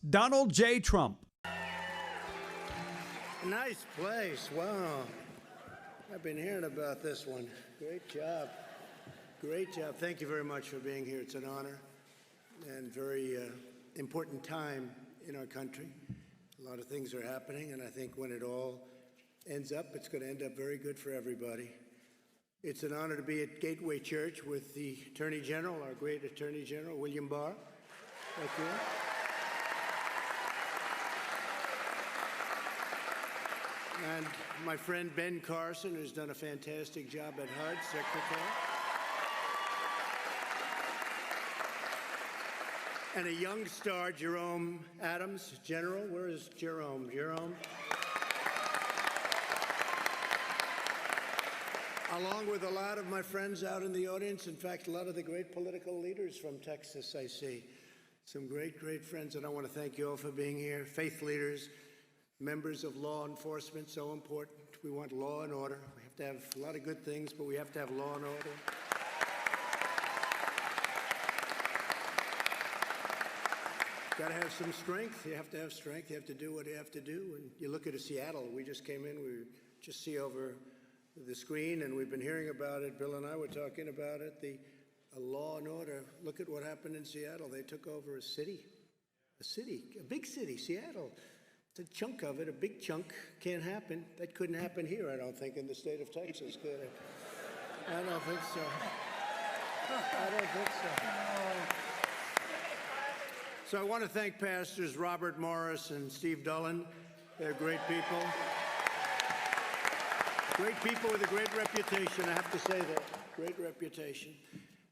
Donald J. Trump. Nice place. Wow. I've been hearing about this one. Great job. Great job. Thank you very much for being here. It's an honor and very important time in our country. A lot of things are happening, and I think when it all ends up, it's going to end up very good for everybody. It's an honor to be at Gateway Church with the Attorney General, our great Attorney General, William Barr. Thank you. And my friend Ben Carson, who's done a fantastic job at HUD, Secretary. And a young star, Jerome Adams, General. Where is Jerome? Jerome? Along with a lot of my friends out in the audience. In fact, a lot of the great political leaders from Texas, I see. Some great, great friends, and I want to thank you all for being here. Faith leaders, members of law enforcement, so important. We want law and order. We have to have a lot of good things, but we have to have law and order. Got to have some strength. You have to have strength. You have to do what you have to do. And you look at Seattle. We just came in. We just see over the screen, and we've been hearing about it. Bill and I were talking about it. The law and order. Look at what happened in Seattle. They took over a big city, Seattle. It's a chunk of it, a big chunk. Can't happen. That couldn't happen here, I don't think, in the state of Texas, could it? I don't think so. I don't think so. So I want to thank Pastors Robert Morris and Steve Dullen. They're great people. Great people with a great reputation, I have to say that. Great reputation.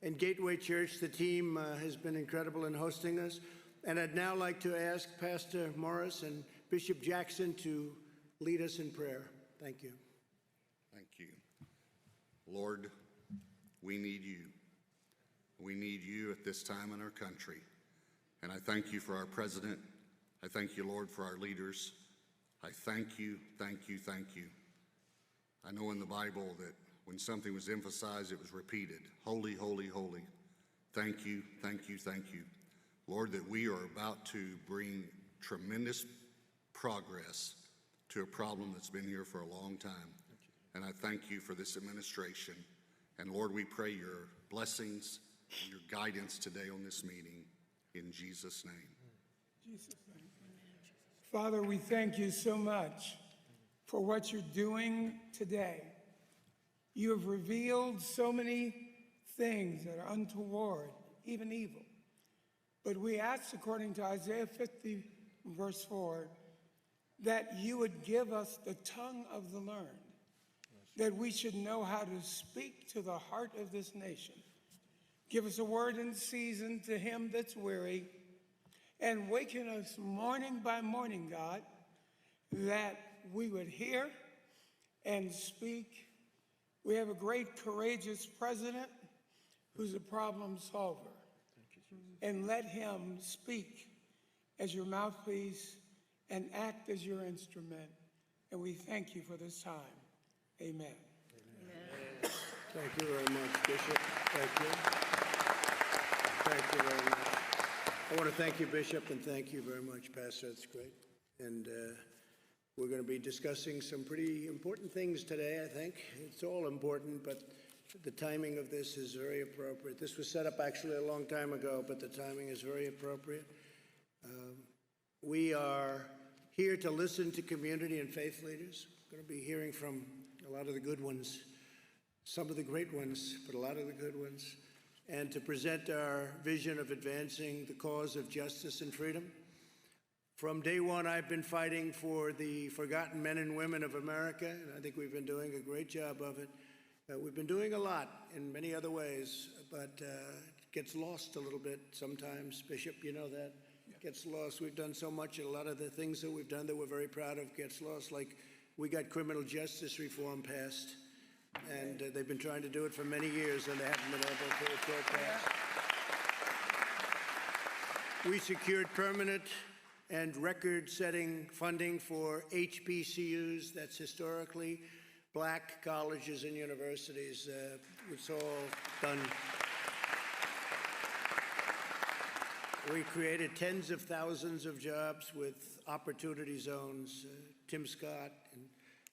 And Gateway Church, the team has been incredible in hosting us. And I'd now like to ask Pastor Morris and Bishop Jackson to lead us in prayer. Thank you. Thank you. Lord, we need you. We need you at this time in our country. And I thank you for our president. I thank you, Lord, for our leaders. I thank you, thank you, thank you. I know in the Bible that when something was emphasized, it was repeated. Holy, holy, holy. Thank you, thank you, thank you. Lord, that we are about to bring tremendous progress to a problem that's been here for a long time. And I thank you for this administration. And Lord, we pray your blessings and your guidance today on this meeting. In Jesus' name. Jesus' name. Father, we thank you so much for what you're doing today. You have revealed so many things that are untoward, even evil. But we ask, according to Isaiah 50, verse 4, that you would give us the tongue of the learned, that we should know how to speak to the heart of this nation. Give us a word in season to him that's weary, and waken us morning by morning, God, that we would hear and speak. We have a great, courageous president who's a problem solver. And let him speak as your mouthpiece and act as your instrument. And we thank you for this time. Amen. Amen. Thank you very much, Bishop. Thank you. Thank you very much. I want to thank you, Bishop, and thank you very much, Pastor. That's great. And we're going to be discussing some pretty important things today, I think. It's all important, but the timing of this is very appropriate. This was set up actually a long time ago, but the timing is very appropriate. We are here to listen to community and faith leaders. We're going to be hearing from a lot of the good ones, some of the great ones, but a lot of the good ones, and to present our vision of advancing the cause of justice and freedom. From day one, I've been fighting for the forgotten men and women of America, and I think we've been doing a great job of it. We've been doing a lot in many other ways, but it gets lost a little bit sometimes. Bishop, you know that. It gets lost. We've done so much, and a lot of the things that we've done that we're very proud of gets lost. Like we got criminal justice reform passed, and they've been trying to do it for many years, and they haven't been able to get it passed. We secured permanent and record-setting funding for HBCUs, that's historically Black colleges and universities. It's all done. We created tens of thousands of jobs with opportunity zones. Tim Scott, and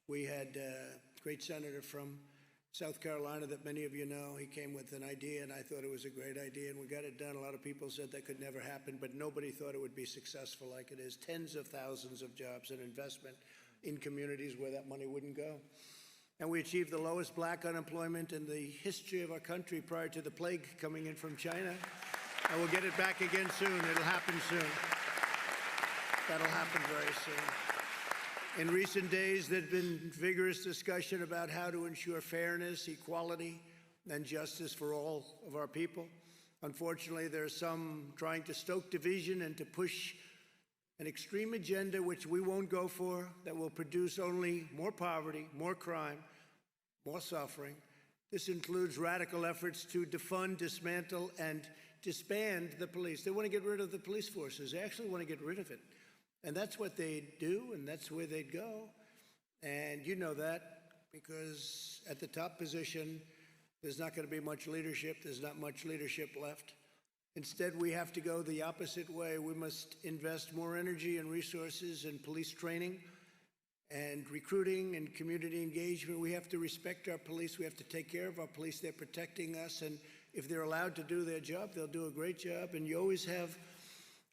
we had a great senator from South Carolina that many of you know. He came with an idea, and I thought it was a great idea, and we got it done. A lot of people said that could never happen, but nobody thought it would be successful like it is. Tens of thousands of jobs and investment in communities where that money wouldn't go. And we achieved the lowest black unemployment in the history of our country prior to the plague coming in from China. And we'll get it back again soon. It'll happen soon. That'll happen very soon. In recent days, there's been vigorous discussion about how to ensure fairness, equality, and justice for all of our people. Unfortunately, there are some trying to stoke division and to push an extreme agenda which we won't go for, that will produce only more poverty, more crime, more suffering. This includes radical efforts to defund, dismantle, and disband the police. They want to get rid of the police forces. They actually want to get rid of it. And that's what they'd do, and that's where they'd go. And you know that because at the top position, there's not going to be much leadership. There's not much leadership left. Instead, we have to go the opposite way. We must invest more energy and resources in police training and recruiting and community engagement. We have to respect our police. We have to take care of our police. They're protecting us, and if they're allowed to do their job, they'll do a great job. And you always have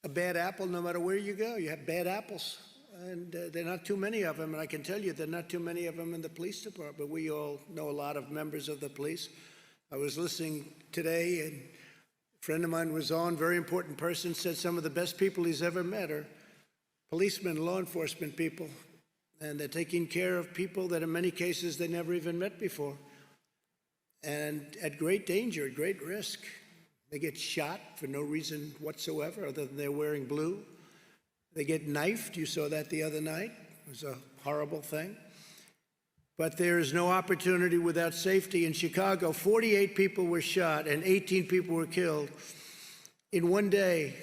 a bad apple no matter where you go. You have bad apples, and there are not too many of them. And I can tell you there are not too many of them in the police department. We all know a lot of members of the police. I was listening today, and a friend of mine was on, very important person, said some of the best people he's ever met are policemen, law enforcement people. And they're taking care of people that in many cases they never even met before. And at great danger, at great risk. They get shot for no reason whatsoever other than they're wearing blue. They get knifed. You saw that the other night. It was a horrible thing. But there is no opportunity without safety. In Chicago, 48 people were shot and 18 people were killed in one day,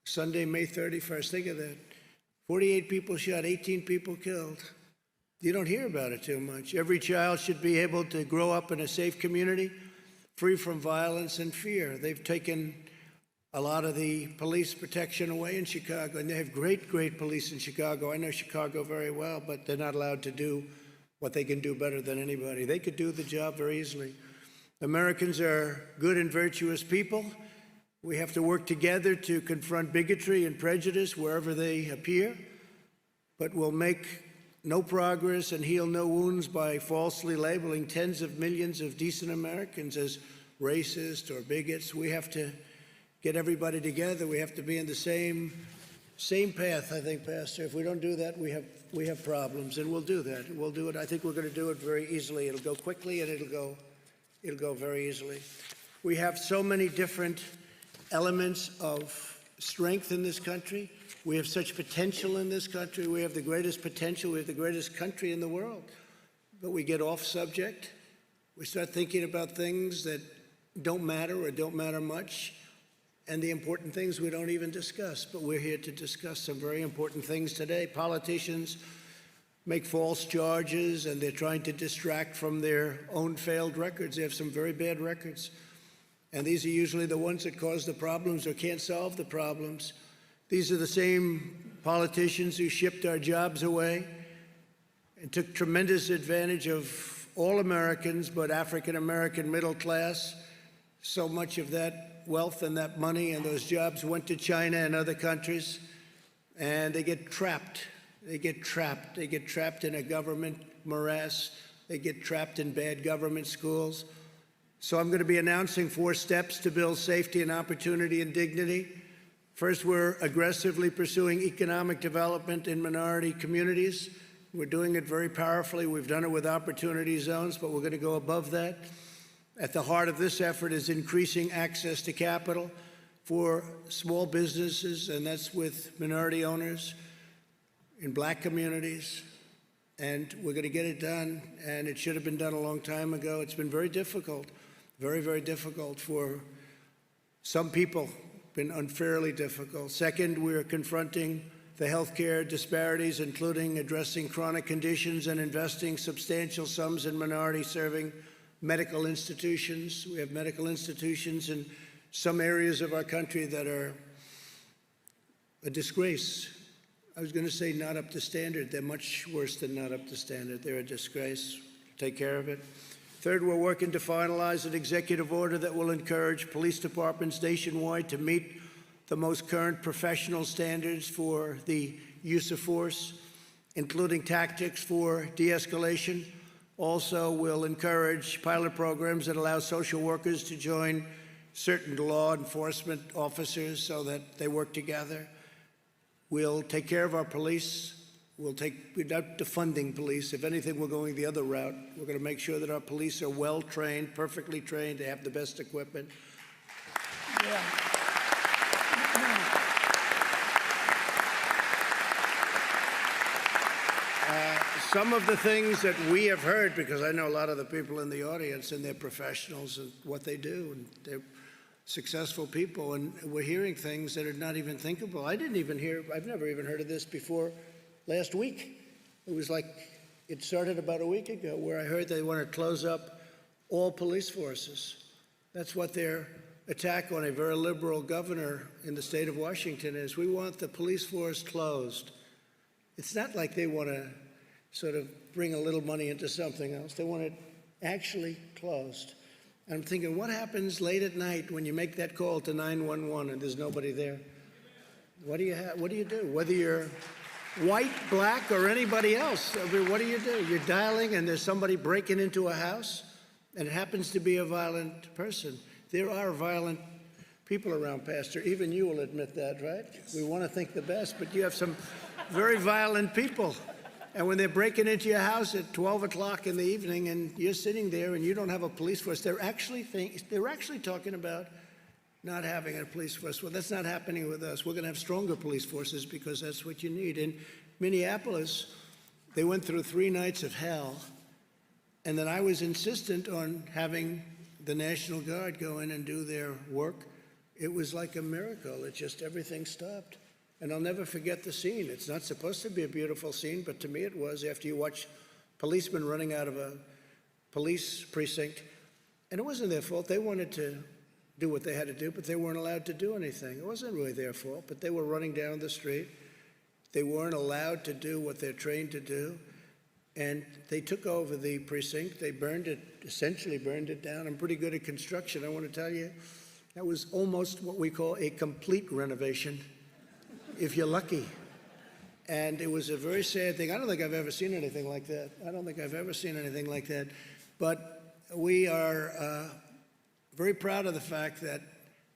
Sunday, May 31st. Think of that. 48 people shot, 18 people killed. You don't hear about it too much. Every child should be able to grow up in a safe community, free from violence and fear. They've taken a lot of the police protection away in Chicago, and they have great, great police in Chicago. I know Chicago very well, but they're not allowed to do what they can do better than anybody. They could do the job very easily. Americans are good and virtuous people. We have to work together to confront bigotry and prejudice wherever they appear, but we'll make no progress and heal no wounds by falsely labeling tens of millions of decent Americans as racist or bigots. We have to get everybody together. We have to be in the same path, I think, Pastor. If we don't do that, we have problems, and we'll do that. We'll do it. I think we're going to do it very easily. It'll go quickly, and it'll go very easily. We have so many different elements of strength in this country. We have such potential in this country. We have the greatest potential. We have the greatest country in the world. But we get off subject. We start thinking about things that don't matter or don't matter much. And the important things we don't even discuss. But we're here to discuss some very important things today. Politicians make false charges, and they're trying to distract from their own failed records. They have some very bad records. And these are usually the ones that cause the problems or can't solve the problems. These are the same politicians who shipped our jobs away and took tremendous advantage of all Americans, but African-American middle class. So much of that wealth and that money and those jobs went to China and other countries, and they get trapped. They get trapped. They get trapped in a government morass. They get trapped in bad government schools. So I'm going to be announcing 4 steps to build safety and opportunity and dignity. First, we're aggressively pursuing economic development in minority communities. We're doing it very powerfully. We've done it with opportunity zones, but we're going to go above that. At the heart of this effort is increasing access to capital for small businesses, and that's with minority owners in black communities. And we're going to get it done, and it should have been done a long time ago. It's been very difficult, very, very difficult for some people, been unfairly difficult. Second, we're confronting the healthcare disparities, including addressing chronic conditions and investing substantial sums in minority-serving medical institutions. We have medical institutions in some areas of our country that are a disgrace. I was going to say not up to standard. They're much worse than not up to standard. They're a disgrace. Take care of it. Third, we're working to finalize an executive order that will encourage police departments nationwide to meet the most current professional standards for the use of force, including tactics for de-escalation. Also, we'll encourage pilot programs that allow social workers to join certain law enforcement officers so that they work together. We'll take care of our police. We're not defunding police. If anything, we're going the other route. We're going to make sure that our police are well trained, perfectly trained, they have the best equipment. Yeah. Some of the things that we have heard, because I know a lot of the people in the audience and they're professionals and what they do, and they're successful people, and we're hearing things that are not even thinkable. I've never even heard of this before last week. It was like, it started about a week ago where I heard they want to close up all police forces. That's what their attack on a very liberal governor in the state of Washington is. We want the police force closed. It's not like they want to sort of bring a little money into something else. They want it actually closed. I'm thinking, what happens late at night when you make that call to 911 and there's nobody there? What do you do? Whether you're white, black, or anybody else, I mean, what do? You're dialing and there's somebody breaking into a house and it happens to be a violent person. There are violent people around, Pastor. Even you will admit that, right? Yes. We want to think the best, but you have some very violent people. And when they're breaking into your house at 12 o'clock in the evening and you're sitting there and you don't have a police force, they're actually talking about not having a police force. Well, that's not happening with us. We're going to have stronger police forces because that's what you need. In Minneapolis, they went through 3 nights of hell, and then I was insistent on having the National Guard go in and do their work. It was like a miracle. Everything stopped. And I'll never forget the scene. It's not supposed to be a beautiful scene, but to me it was, after you watch policemen running out of a police precinct. And it wasn't their fault. They wanted to do what they had to do, but they weren't allowed to do anything. It wasn't really their fault, but they were running down the street. They weren't allowed to do what they're trained to do. And they took over the precinct. They essentially burned it down. I'm pretty good at construction. I want to tell you, that was almost what we call a complete renovation, if you're lucky. And it was a very sad thing. I don't think I've ever seen anything like that. But we are very proud of the fact that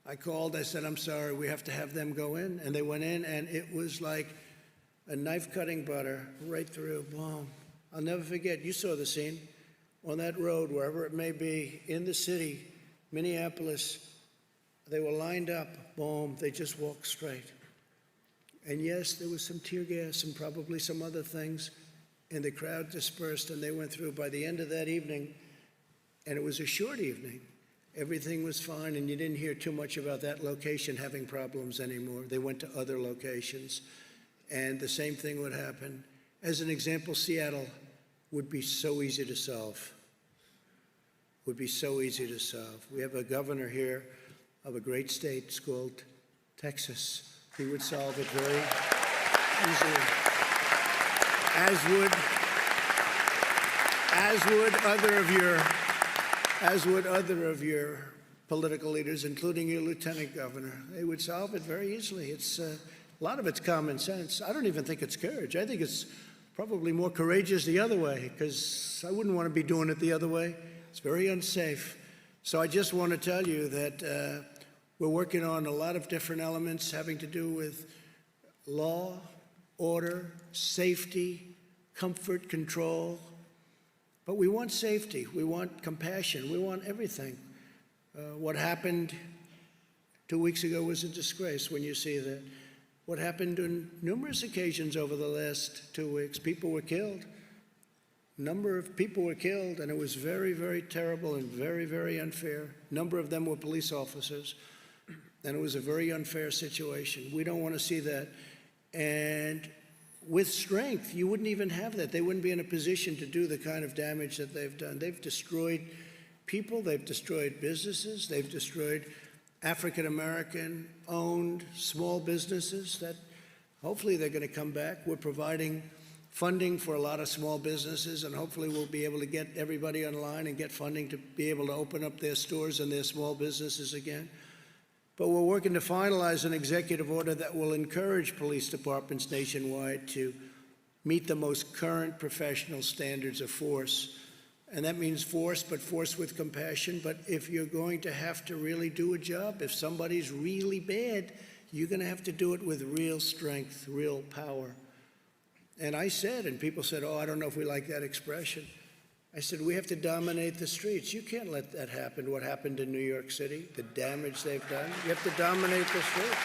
I called, I said, I'm sorry, we have to have them go in. And they went in, and it was like a knife cutting butter right through, boom. I'll never forget, you saw the scene on that road, wherever it may be, in the city, Minneapolis. They were lined up, boom, they just walked straight. And yes, there was some tear gas and probably some other things, and the crowd dispersed and they went through. By the end of that evening, and it was a short evening, everything was fine, and you didn't hear too much about that location having problems anymore. They went to other locations, and the same thing would happen. As an example, Seattle would be so easy to solve. We have a governor here of a great state. It's called Texas. He would solve it very easily, as would other of your political leaders, including your lieutenant governor. They would solve it very easily. A lot of it's common sense. I don't even think it's courage. I think it's probably more courageous the other way, because I wouldn't want to be doing it the other way. It's very unsafe. So I just want to tell you that we're working on a lot of different elements having to do with law, order, safety, comfort, control. But we want safety. We want compassion. We want everything. What happened 2 weeks ago was a disgrace when you see that. What happened on numerous occasions over the last 2 weeks, people were killed. A number of people were killed, and it was very, very terrible and very, very unfair. A number of them were police officers. And it was a very unfair situation. We don't want to see that. And with strength, you wouldn't even have that. They wouldn't be in a position to do the kind of damage that they've done. They've destroyed people. They've destroyed businesses. They've destroyed African-American owned small businesses that Hopefully they're going to come back. We're providing funding for a lot of small businesses, and hopefully we'll be able to get everybody online and get funding to be able to open up their stores and their small businesses again. But we're working to finalize an executive order that will encourage police departments nationwide to meet the most current professional standards of force. And that means force, but force with compassion. But if you're going to have to really do a job, if somebody's really bad, you're going to have to do it with real strength, real power. And I said, and people said, oh, I don't know if we like that expression. I said, we have to dominate the streets. You can't let that happen, what happened in New York City, the damage they've done. You have to dominate the streets.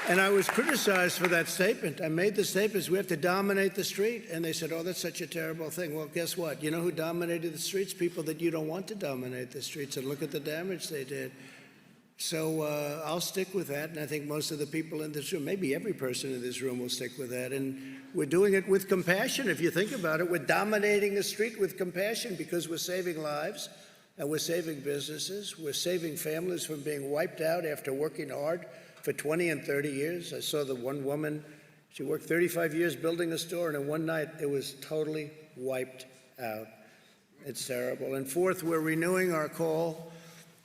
And I was criticized for that statement. I made the statements, we have to dominate the street. And they said, oh, that's such a terrible thing. Well, guess what? You know who dominated the streets? People that you don't want to dominate the streets. And look at the damage they did. So I'll stick with that. And I think most of the people in this room, maybe every person in this room will stick with that. And we're doing it with compassion. If you think about it, we're dominating the street with compassion because we're saving lives and we're saving businesses. We're saving families from being wiped out after working hard for 20 and 30 years. I saw the one woman, she worked 35 years building a store, and in one night it was totally wiped out. It's terrible. And fourth, we're renewing our call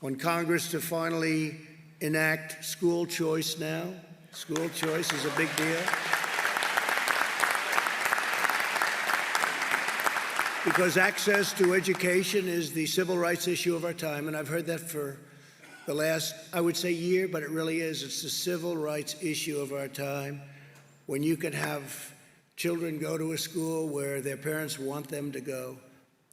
on Congress to finally enact school choice now. School choice is a big deal. Because access to education is the civil rights issue of our time, and I've heard that for the last, I would say, year, but it really is. It's the civil rights issue of our time. When you can have children go to a school where their parents want them to go,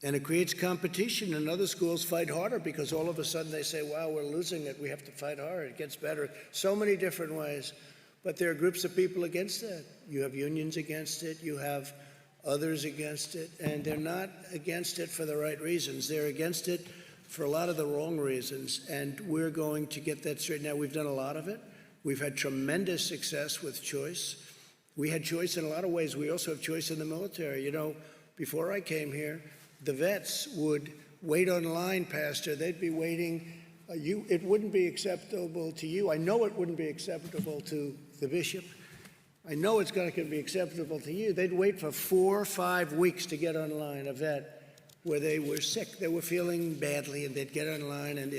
and it creates competition, and other schools fight harder because all of a sudden they say, wow, we're losing it, we have to fight harder, it gets better. So many different ways. But there are groups of people against that. You have unions against it, you have others against it, and they're not against it for the right reasons. They're against it for a lot of the wrong reasons, and we're going to get that straight. Now, we've done a lot of it. We've had tremendous success with choice. We had choice in a lot of ways. We also have choice in the military. You know, before I came here, the vets would wait online, Pastor. They'd be waiting. It wouldn't be acceptable to you. I know it wouldn't be acceptable to the bishop. I know it's going to be acceptable to you. They'd wait for 4 or 5 weeks to get online, a vet, where they were sick, they were feeling badly, and they'd get online and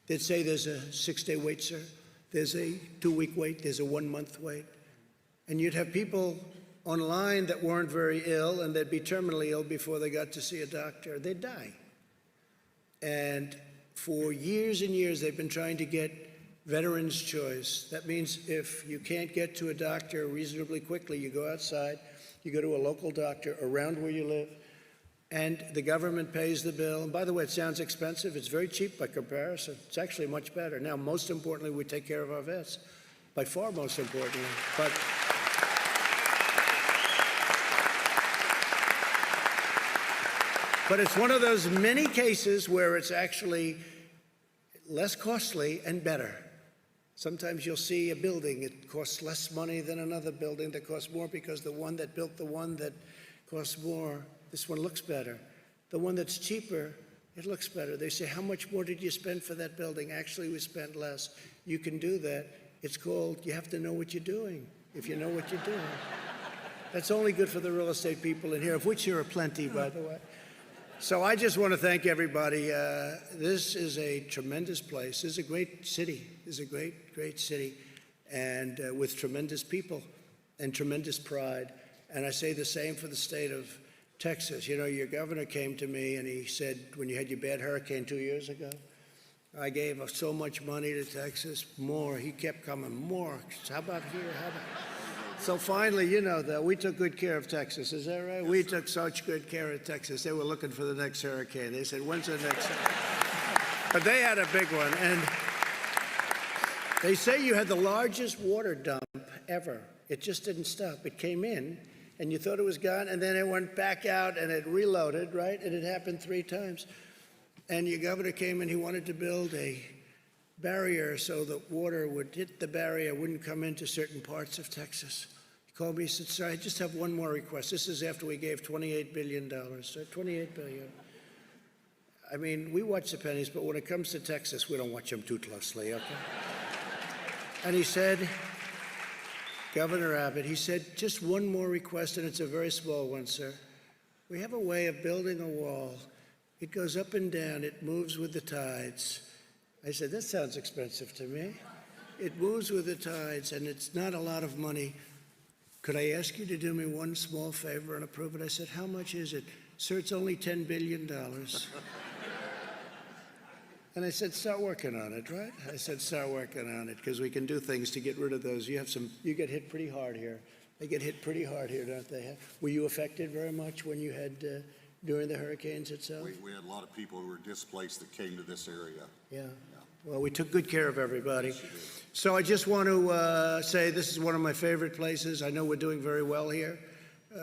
they'd say, there's a 6-day wait, sir. There's a 2-week wait, there's a 1-month wait. And you'd have people online that weren't very ill, and they'd be terminally ill before they got to see a doctor. They'd die. And for years and years, they've been trying to get veterans' choice. That means if you can't get to a doctor reasonably quickly, you go outside, you go to a local doctor around where you live, and the government pays the bill. And by the way, it sounds expensive. It's very cheap by comparison. It's actually much better. Now, most importantly, we take care of our vets. By far most importantly. But it's one of those many cases where it's actually less costly and better. Sometimes you'll see a building, it costs less money than another building that costs more because the one that built the one that costs more, this one looks better. The one that's cheaper, it looks better. They say, how much more did you spend for that building? Actually, we spent less. You can do that. It's called, you have to know what you're doing, if you know what you're doing. That's only good for the real estate people in here, of which there are plenty, by the way. So I just want to thank everybody. This is a tremendous place. This is a great city. This is a great, great city, and with tremendous people and tremendous pride. And I say the same for the state of Texas. You know, your governor came to me and he said, when you had your bad hurricane 2 years ago, I gave so much money to Texas, more. He kept coming, more. How about here? How about... So finally, you know that we took good care of Texas. Is that right? We took such good care of Texas. They were looking for the next hurricane. They said, when's the next hurricane? But they had a big one. And they say you had the largest water dump ever. It just didn't stop. It came in, and you thought it was gone, and then it went back out, and it reloaded, right? And it happened 3 times. And your governor came and he wanted to build a barrier so that water would hit the barrier, wouldn't come into certain parts of Texas. He called me, he said, sir, I just have one more request. This is after we gave $28 billion, sir, $28 billion. I mean, we watch the pennies, but when it comes to Texas, we don't watch them too closely, okay? And he said, Governor Abbott, he said, just one more request, and it's a very small one, sir. We have a way of building a wall. It goes up and down. It moves with the tides. I said, that sounds expensive to me. It moves with the tides, and it's not a lot of money. Could I ask you to do me one small favor and approve it? I said, how much is it? Sir, it's only $10 billion. And I said, start working on it, right? I said, start working on it, because we can do things to get rid of those. You get hit pretty hard here. They get hit pretty hard here, don't they? Were you affected very much when you had, during the hurricanes itself? We had a lot of people who were displaced that came to this area. Yeah. Well, we took good care of everybody. So I just want to say this is one of my favorite places. I know we're doing very well here.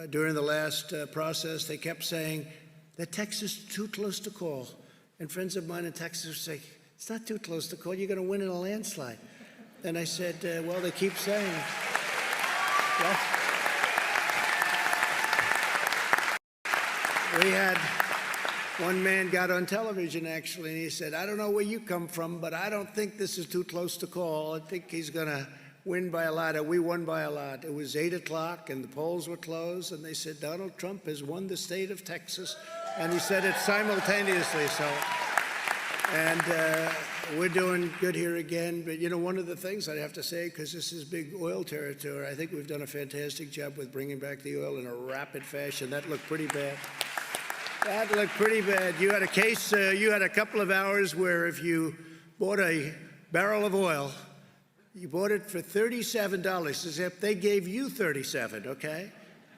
During the last process, they kept saying that Texas is too close to call. And friends of mine in Texas say, it's not too close to call. You're going to win in a landslide. And I said, well, they keep saying. Well, we had one man got on television, actually, and he said, I don't know where you come from, but I don't think this is too close to call. I think he's going to win by a lot. And we won by a lot. It was 8 o'clock, and the polls were closed, and they said, Donald Trump has won the state of Texas. And he said it simultaneously, so. And we're doing good here again. But, you know, one of the things I'd have to say, because this is big oil territory, I think we've done a fantastic job with bringing back the oil in a rapid fashion. That looked pretty bad. That looked pretty bad. You had a case, you had a couple of hours where if you bought a barrel of oil, you bought it for $37, except they gave you $37, okay?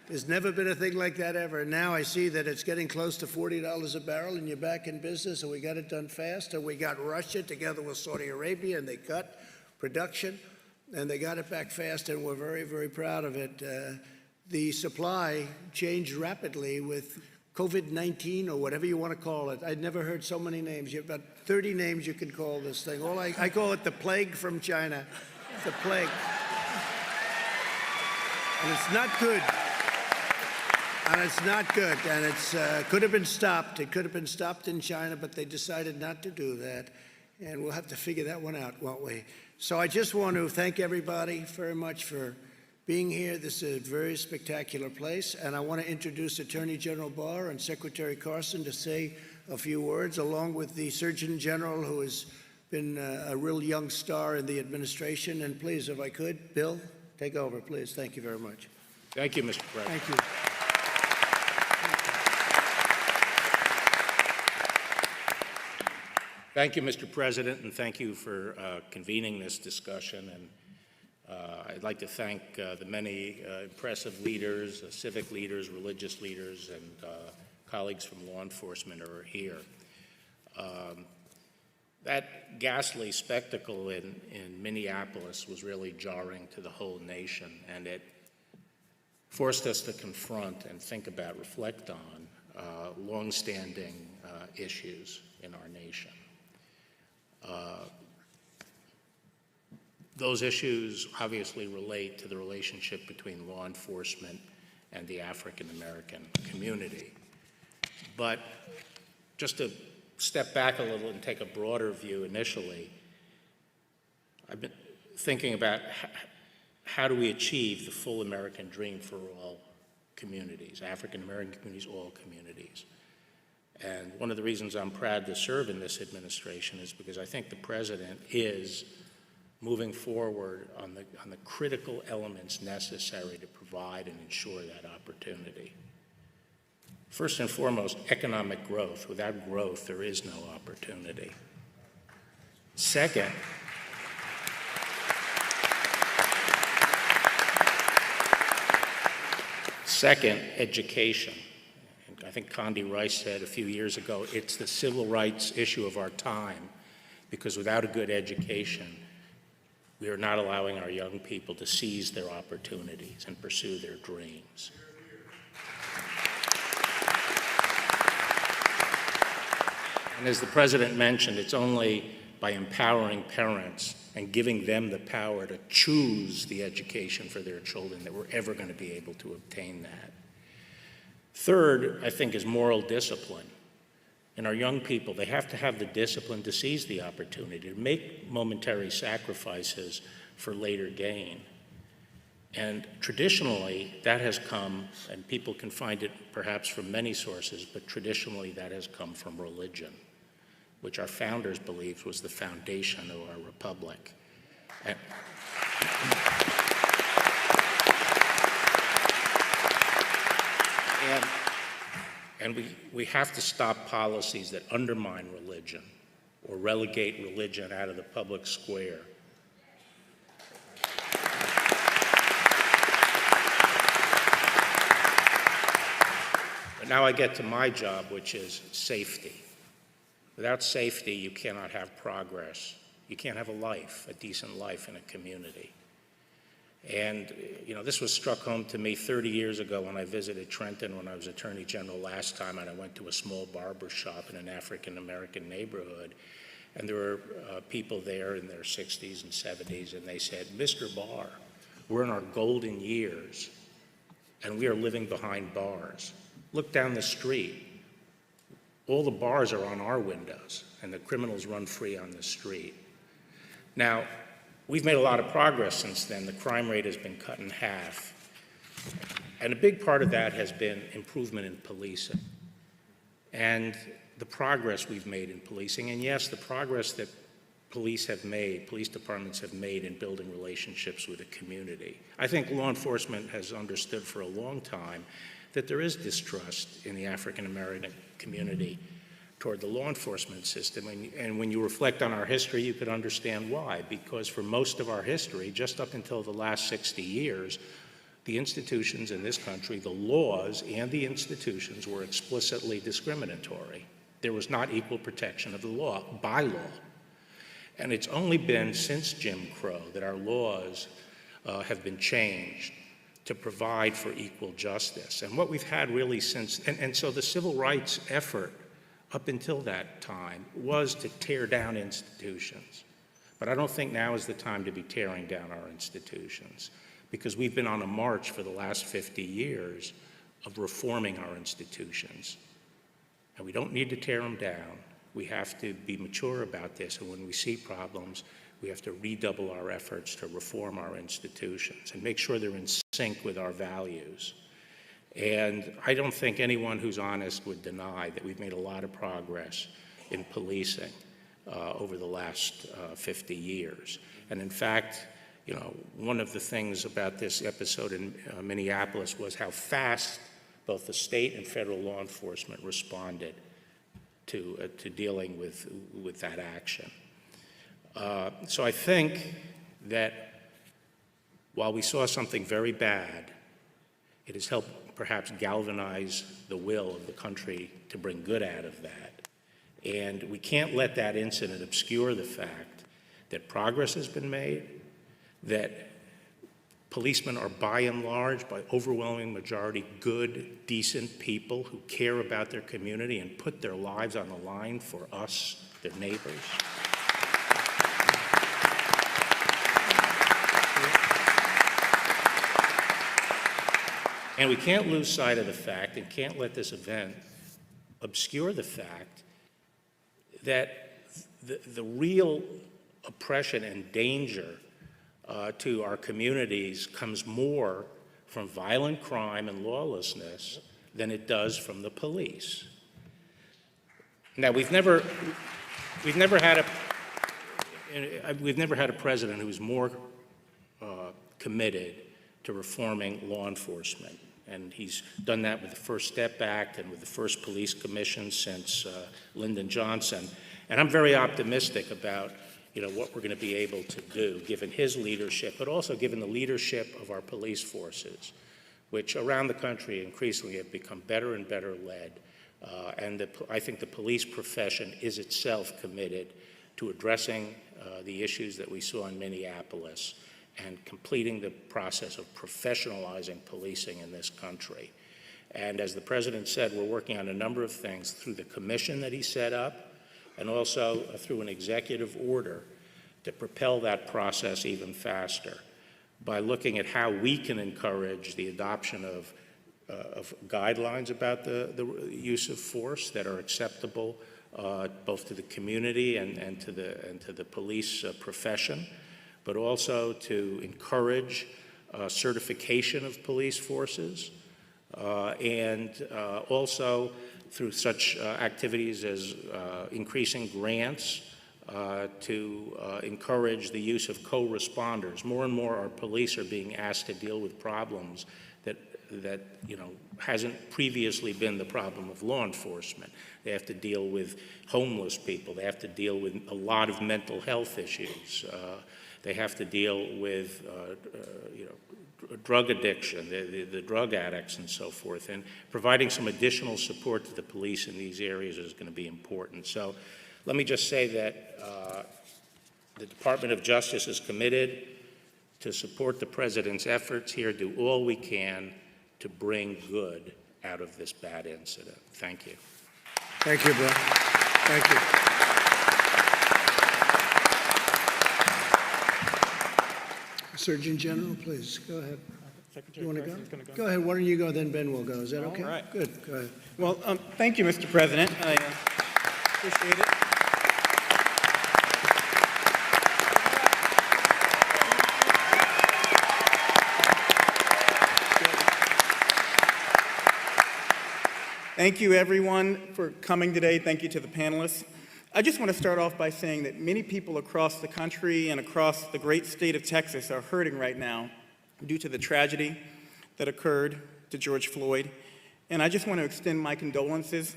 There's never been a thing like that ever. Now I see that it's getting close to $40 a barrel, and you're back in business, and we got it done fast, and we got Russia together with Saudi Arabia, and they cut production, and they got it back fast, and we're very, very proud of it. The supply changed rapidly with COVID-19 or whatever you want to call it. I'd never heard so many names. You have about 30 names you can call this thing. I call it the plague from China. It's the plague. And it's not good. And it's not good, and it's could have been stopped. It could have been stopped in China, but they decided not to do that, and we'll have to figure that one out, won't we? So I just want to thank everybody very much for being here. This is a very spectacular place, and I want to introduce Attorney General Barr and Secretary Carson to say a few words, along with the Surgeon General, who has been a real young star in the administration. And please, if I could, Bill, take over, please. Thank you very much. Thank you, Mr. President. Thank you. Thank you, Mr. President, and thank you for convening this discussion. And I'd like to thank the many impressive leaders, civic leaders, religious leaders, and colleagues from law enforcement who are here. That ghastly spectacle in Minneapolis was really jarring to the whole nation, and it forced us to confront and think about, reflect on longstanding issues in our nation. Those issues obviously relate to the relationship between law enforcement and the African American community. But just to step back a little and take a broader view initially, I've been thinking about how do we achieve the full American dream for all communities, African American communities, all communities. And one of the reasons I'm proud to serve in this administration is because I think the President is moving forward on the critical elements necessary to provide and ensure that opportunity. First and foremost, economic growth. Without growth, there is no opportunity. Second, education. I think Condi Rice said a few years ago, it's the civil rights issue of our time, because without a good education, we are not allowing our young people to seize their opportunities and pursue their dreams. And as the President mentioned, it's only by empowering parents and giving them the power to choose the education for their children that we're ever going to be able to obtain that. Third, I think, is moral discipline. And our young people, they have to have the discipline to seize the opportunity, to make momentary sacrifices for later gain. And traditionally, that has come, and people can find it perhaps from many sources, but traditionally that has come from religion, which our founders believed was the foundation of our republic. And we have to stop policies that undermine religion or relegate religion out of the public square. But now I get to my job, which is safety. Without safety, you cannot have progress. You can't have a life, a decent life in a community. And, you know, this was struck home to me 30 years ago when I visited Trenton when I was Attorney General last time, and I went to a small barber shop in an African-American neighborhood. And there were people there in their 60s and 70s, and they said, "Mr. Barr, we're in our golden years, and we are living behind bars. Look down the street. All the bars are on our windows, and the criminals run free on the street." Now, we've made a lot of progress since then. The crime rate has been cut in half. And a big part of that has been improvement in policing and the progress we've made in policing. And yes, the progress that police departments have made in building relationships with the community. I think law enforcement has understood for a long time that there is distrust in the African American community toward the law enforcement system. And when you reflect on our history, you could understand why. Because for most of our history, just up until the last 60 years, the institutions in this country, the laws and the institutions were explicitly discriminatory. There was not equal protection of the law, by law. And it's only been since Jim Crow that our laws have been changed to provide for equal justice. And what we've had really since, and so the civil rights effort up until that time was to tear down institutions. But I don't think now is the time to be tearing down our institutions, because we've been on a march for the last 50 years of reforming our institutions. And we don't need to tear them down. We have to be mature about this, and when we see problems, we have to redouble our efforts to reform our institutions and make sure they're in sync with our values. And I don't think anyone who's honest would deny that we've made a lot of progress in policing over the last 50 years. And in fact, you know, one of the things about this episode in Minneapolis was how fast both the state and federal law enforcement responded to dealing with that action. So I think that while we saw something very bad, it has helped perhaps galvanize the will of the country to bring good out of that. And we can't let that incident obscure the fact that progress has been made, that policemen are by and large, by overwhelming majority, good, decent people who care about their community and put their lives on the line for us, their neighbors. And we can't lose sight of the fact, and can't let this event obscure the fact that the real oppression and danger to our communities comes more from violent crime and lawlessness than it does from the police. Now, we've never had a president who's more committed to reforming law enforcement. And he's done that with the First Step Act and with the first police commission since Lyndon Johnson. And I'm very optimistic about, you know, what we're going to be able to do, given his leadership, but also given the leadership of our police forces, which around the country increasingly have become better and better led. And I think the police profession is itself committed to addressing the issues that we saw in Minneapolis and completing the process of professionalizing policing in this country. And as the president said, we're working on a number of things through the commission that he set up and also through an executive order to propel that process even faster by looking at how we can encourage the adoption of guidelines about the use of force that are acceptable both to the community and to the police profession. but also to encourage certification of police forces, and also through such activities as increasing grants to encourage the use of co-responders. More and more our police are being asked to deal with problems that hasn't previously been the problem of law enforcement. They have to deal with homeless people. They have to deal with a lot of mental health issues. They have to deal with drug addiction, the drug addicts and so forth. And providing some additional support to the police in these areas is going to be important. So let me just say that the Department of Justice is committed to support the President's efforts here, do all we can to bring good out of this bad incident. Thank you. Thank you, Bill. Thank you. Surgeon General, please, go ahead. Secretary You want to Price is gonna go? Go ahead, why don't you go, then Ben will go. Is that okay? All right. Good, go ahead. Well, thank you, Mr. President. I appreciate it. Thank you, everyone, for coming today. Thank you to the panelists. I just want to start off by saying that many people across the country and across the great state of Texas are hurting right now due to the tragedy that occurred to George Floyd. And I just want to extend my condolences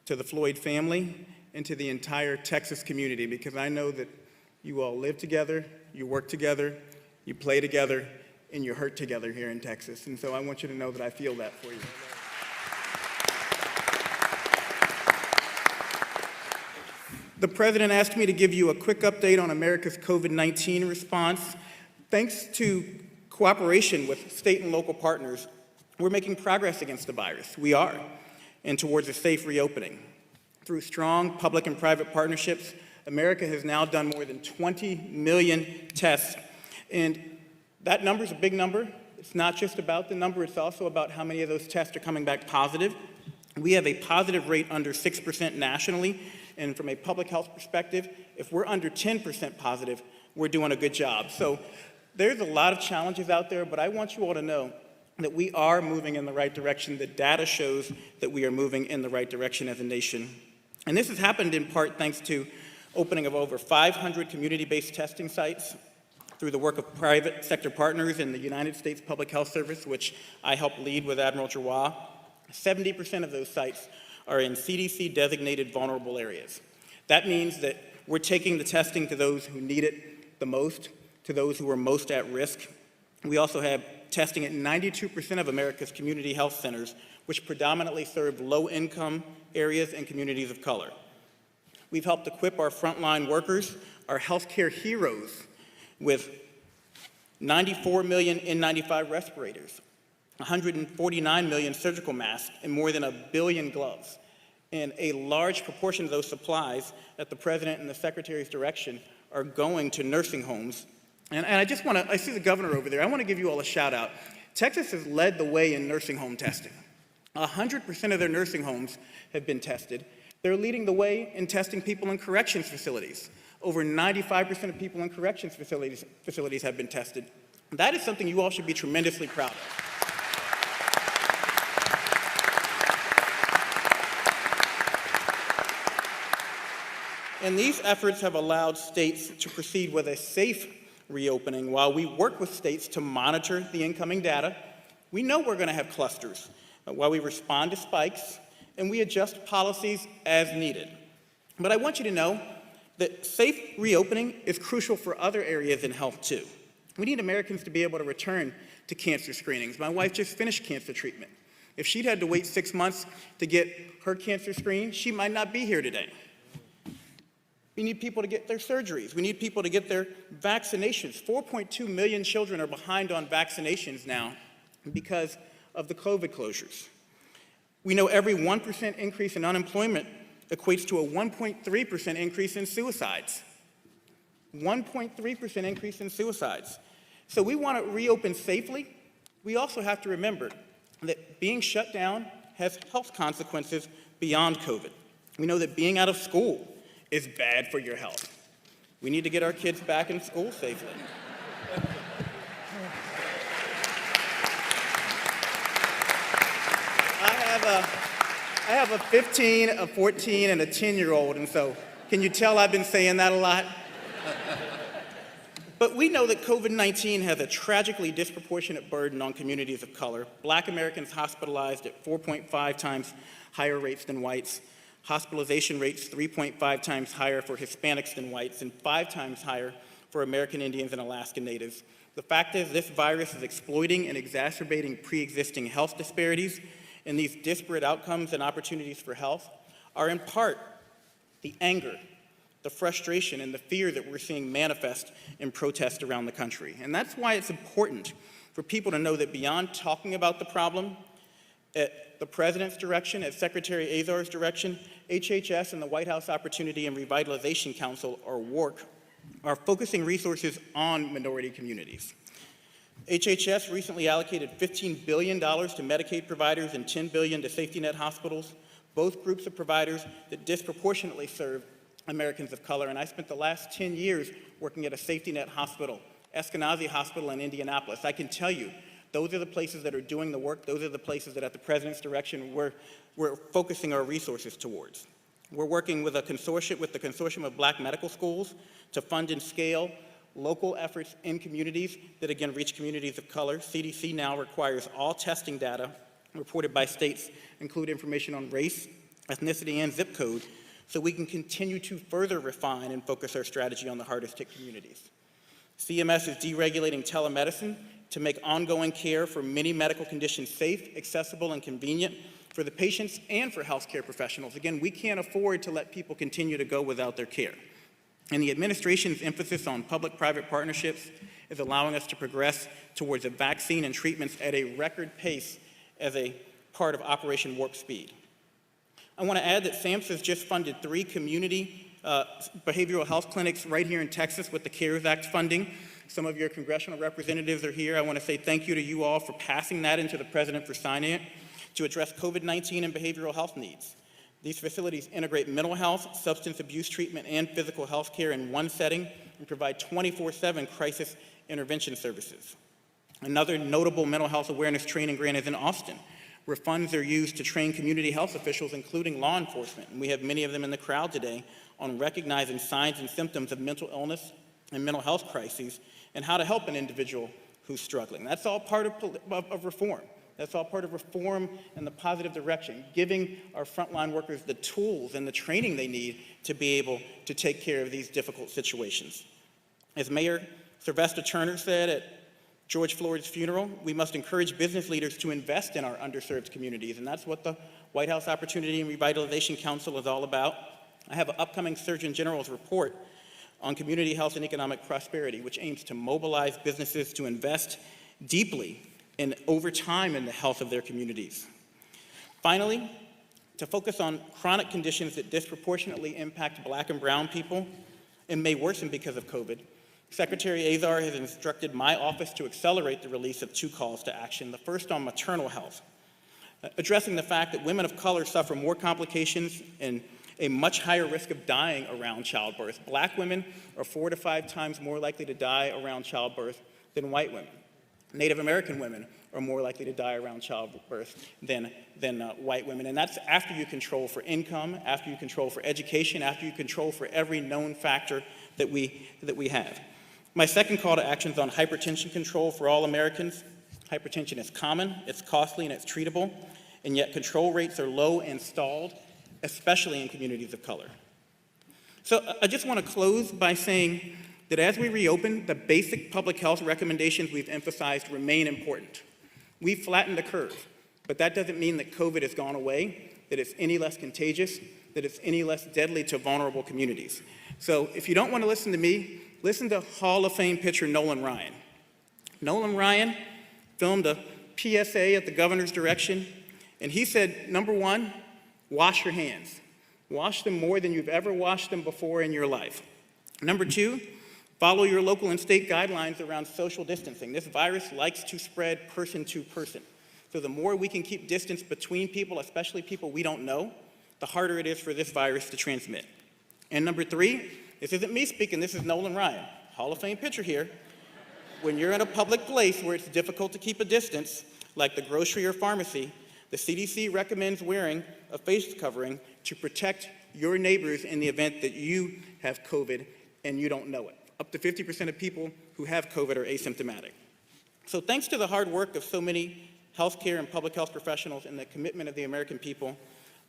to the Floyd family and to the entire Texas community, because I know that you all live together, you work together, you play together, and you hurt together here in Texas. And so I want you to know that I feel that for you. The President asked me to give you a quick update on America's COVID-19 response. Thanks to cooperation with state and local partners, we're making progress against the virus. We are, and towards a safe reopening. Through strong public and private partnerships, America has now done more than 20 million tests. And that number is a big number. It's not just about the number, it's also about how many of those tests are coming back positive. We have a positive rate under 6% nationally. And from a public health perspective, if we're under 10% positive, we're doing a good job. So there's a lot of challenges out there, but I want you all to know that we are moving in the right direction. The data shows that we are moving in the right direction as a nation. And this has happened in part thanks to opening of over 500 community-based testing sites through the work of private sector partners in the United States Public Health Service, which I helped lead with Admiral Giroir. 70% of those sites are in CDC-designated vulnerable areas. That means that we're taking the testing to those who need it the most, to those who are most at risk. We also have testing at 92% of America's community health centers, which predominantly serve low-income areas and communities of color. We've helped equip our frontline workers, our healthcare heroes, with 94 million N95 respirators, 149 million surgical masks, and more than 1 billion gloves. And a large proportion of those supplies, at the President and the Secretary's direction, are going to nursing homes. And I just want to, I see the governor over there, I want to give you all a shout out. Texas has led the way in nursing home testing. 100% of their nursing homes have been tested. They're leading the way in testing people in corrections facilities. Over 95% of people in corrections facilities have been tested. That is something you all should be tremendously proud of. And these efforts have allowed states to proceed with a safe reopening while we work with states to monitor the incoming data. We know we're going to have clusters while we respond to spikes, and we adjust policies as needed. But I want you to know that safe reopening is crucial for other areas in health too. We need Americans to be able to return to cancer screenings. My wife just finished cancer treatment. If she'd had to wait 6 months to get her cancer screen, she might not be here today. We need people to get their surgeries. We need people to get their vaccinations. 4.2 million children are behind on vaccinations now because of the COVID closures. We know every 1% increase in unemployment equates to a 1.3% increase in suicides. 1.3% increase in suicides. So we want to reopen safely. We also have to remember that being shut down has health consequences beyond COVID. We know that being out of school is bad for your health. We need to get our kids back in school safely. I have a 15, a 14, and a 10-year-old, and so can you tell I've been saying that a lot? But we know that COVID-19 has a tragically disproportionate burden on communities of color. Black Americans hospitalized at 4.5 times higher rates than whites, hospitalization rates 3.5 times higher for Hispanics than whites, and 5 times higher for American Indians and Alaska Natives. The fact is, this virus is exploiting and exacerbating pre-existing health disparities, and these disparate outcomes and opportunities for health are in part the anger, the frustration, and the fear that we're seeing manifest in protests around the country. And that's why it's important for people to know that beyond talking about the problem, at the President's direction, at Secretary Azar's direction, HHS and the White House Opportunity and Revitalization Council, or WARC, are focusing resources on minority communities. HHS recently allocated $15 billion to Medicaid providers and $10 billion to safety net hospitals, both groups of providers that disproportionately serve Americans of color. And I spent the last 10 years working at a safety net hospital, Eskenazi Hospital in Indianapolis. I can tell you, those are the places that are doing the work. Those are the places that at the President's direction we're focusing our resources towards. We're working with the Consortium of Black Medical Schools to fund and scale local efforts in communities that, again, reach communities of color. CDC now requires all testing data reported by states include information on race, ethnicity, and zip code, so we can continue to further refine and focus our strategy on the hardest hit communities. CMS is deregulating telemedicine to make ongoing care for many medical conditions safe, accessible, and convenient for the patients and for healthcare professionals. Again, we can't afford to let people continue to go without their care. And the administration's emphasis on public-private partnerships is allowing us to progress towards a vaccine and treatments at a record pace as a part of Operation Warp Speed. I want to add that SAMHSA has just funded 3 community behavioral health clinics right here in Texas with the CARES Act funding. Some of your congressional representatives are here. I want to say thank you to you all for passing that into the President for signing it to address COVID-19 and behavioral health needs. These facilities integrate mental health, substance abuse treatment, and physical health care in one setting and provide 24/7 crisis intervention services. Another notable mental health awareness training grant is in Austin, where funds are used to train community health officials, including law enforcement, and we have many of them in the crowd today, on recognizing signs and symptoms of mental illness and mental health crises and how to help an individual who's struggling. That's all part of reform. That's all part of reform in the positive direction, giving our frontline workers the tools and the training they need to be able to take care of these difficult situations. As Mayor Sylvester Turner said at George Floyd's funeral, we must encourage business leaders to invest in our underserved communities, and that's what the White House Opportunity and Revitalization Council is all about. I have an upcoming Surgeon General's report on community health and economic prosperity, which aims to mobilize businesses to invest deeply and over time in the health of their communities. Finally, to focus on chronic conditions that disproportionately impact Black and brown people and may worsen because of COVID, Secretary Azar has instructed my office to accelerate the release of 2 calls to action, the first on maternal health, addressing the fact that women of color suffer more complications and a much higher risk of dying around childbirth. Black women are 4 to 5 times more likely to die around childbirth than white women. Native American women are more likely to die around childbirth than white women. And that's after you control for income, after you control for education, after you control for every known factor that we have. My second call to action is on hypertension control for all Americans. Hypertension is common, it's costly, and it's treatable, and yet control rates are low and stalled, especially in communities of color. So I just want to close by saying that as we reopen, the basic public health recommendations we've emphasized remain important. We've flattened the curve, but that doesn't mean that COVID has gone away, that it's any less contagious, that it's any less deadly to vulnerable communities. So if you don't want to listen to me, listen to Hall of Fame pitcher Nolan Ryan. Nolan Ryan filmed a PSA at the governor's direction, and he said, number 1, wash your hands. Wash them more than you've ever washed them before in your life. Number 2, follow your local and state guidelines around social distancing. This virus likes to spread person to person. So the more we can keep distance between people, especially people we don't know, the harder it is for this virus to transmit. And number 3, This isn't me speaking, this is Nolan Ryan, Hall of Fame pitcher here. When you're in a public place where it's difficult to keep a distance, like the grocery or pharmacy, the CDC recommends wearing a face covering to protect your neighbors in the event that you have COVID and you don't know it. Up to 50% of people who have COVID are asymptomatic. So thanks to the hard work of so many healthcare and public health professionals and the commitment of the American people,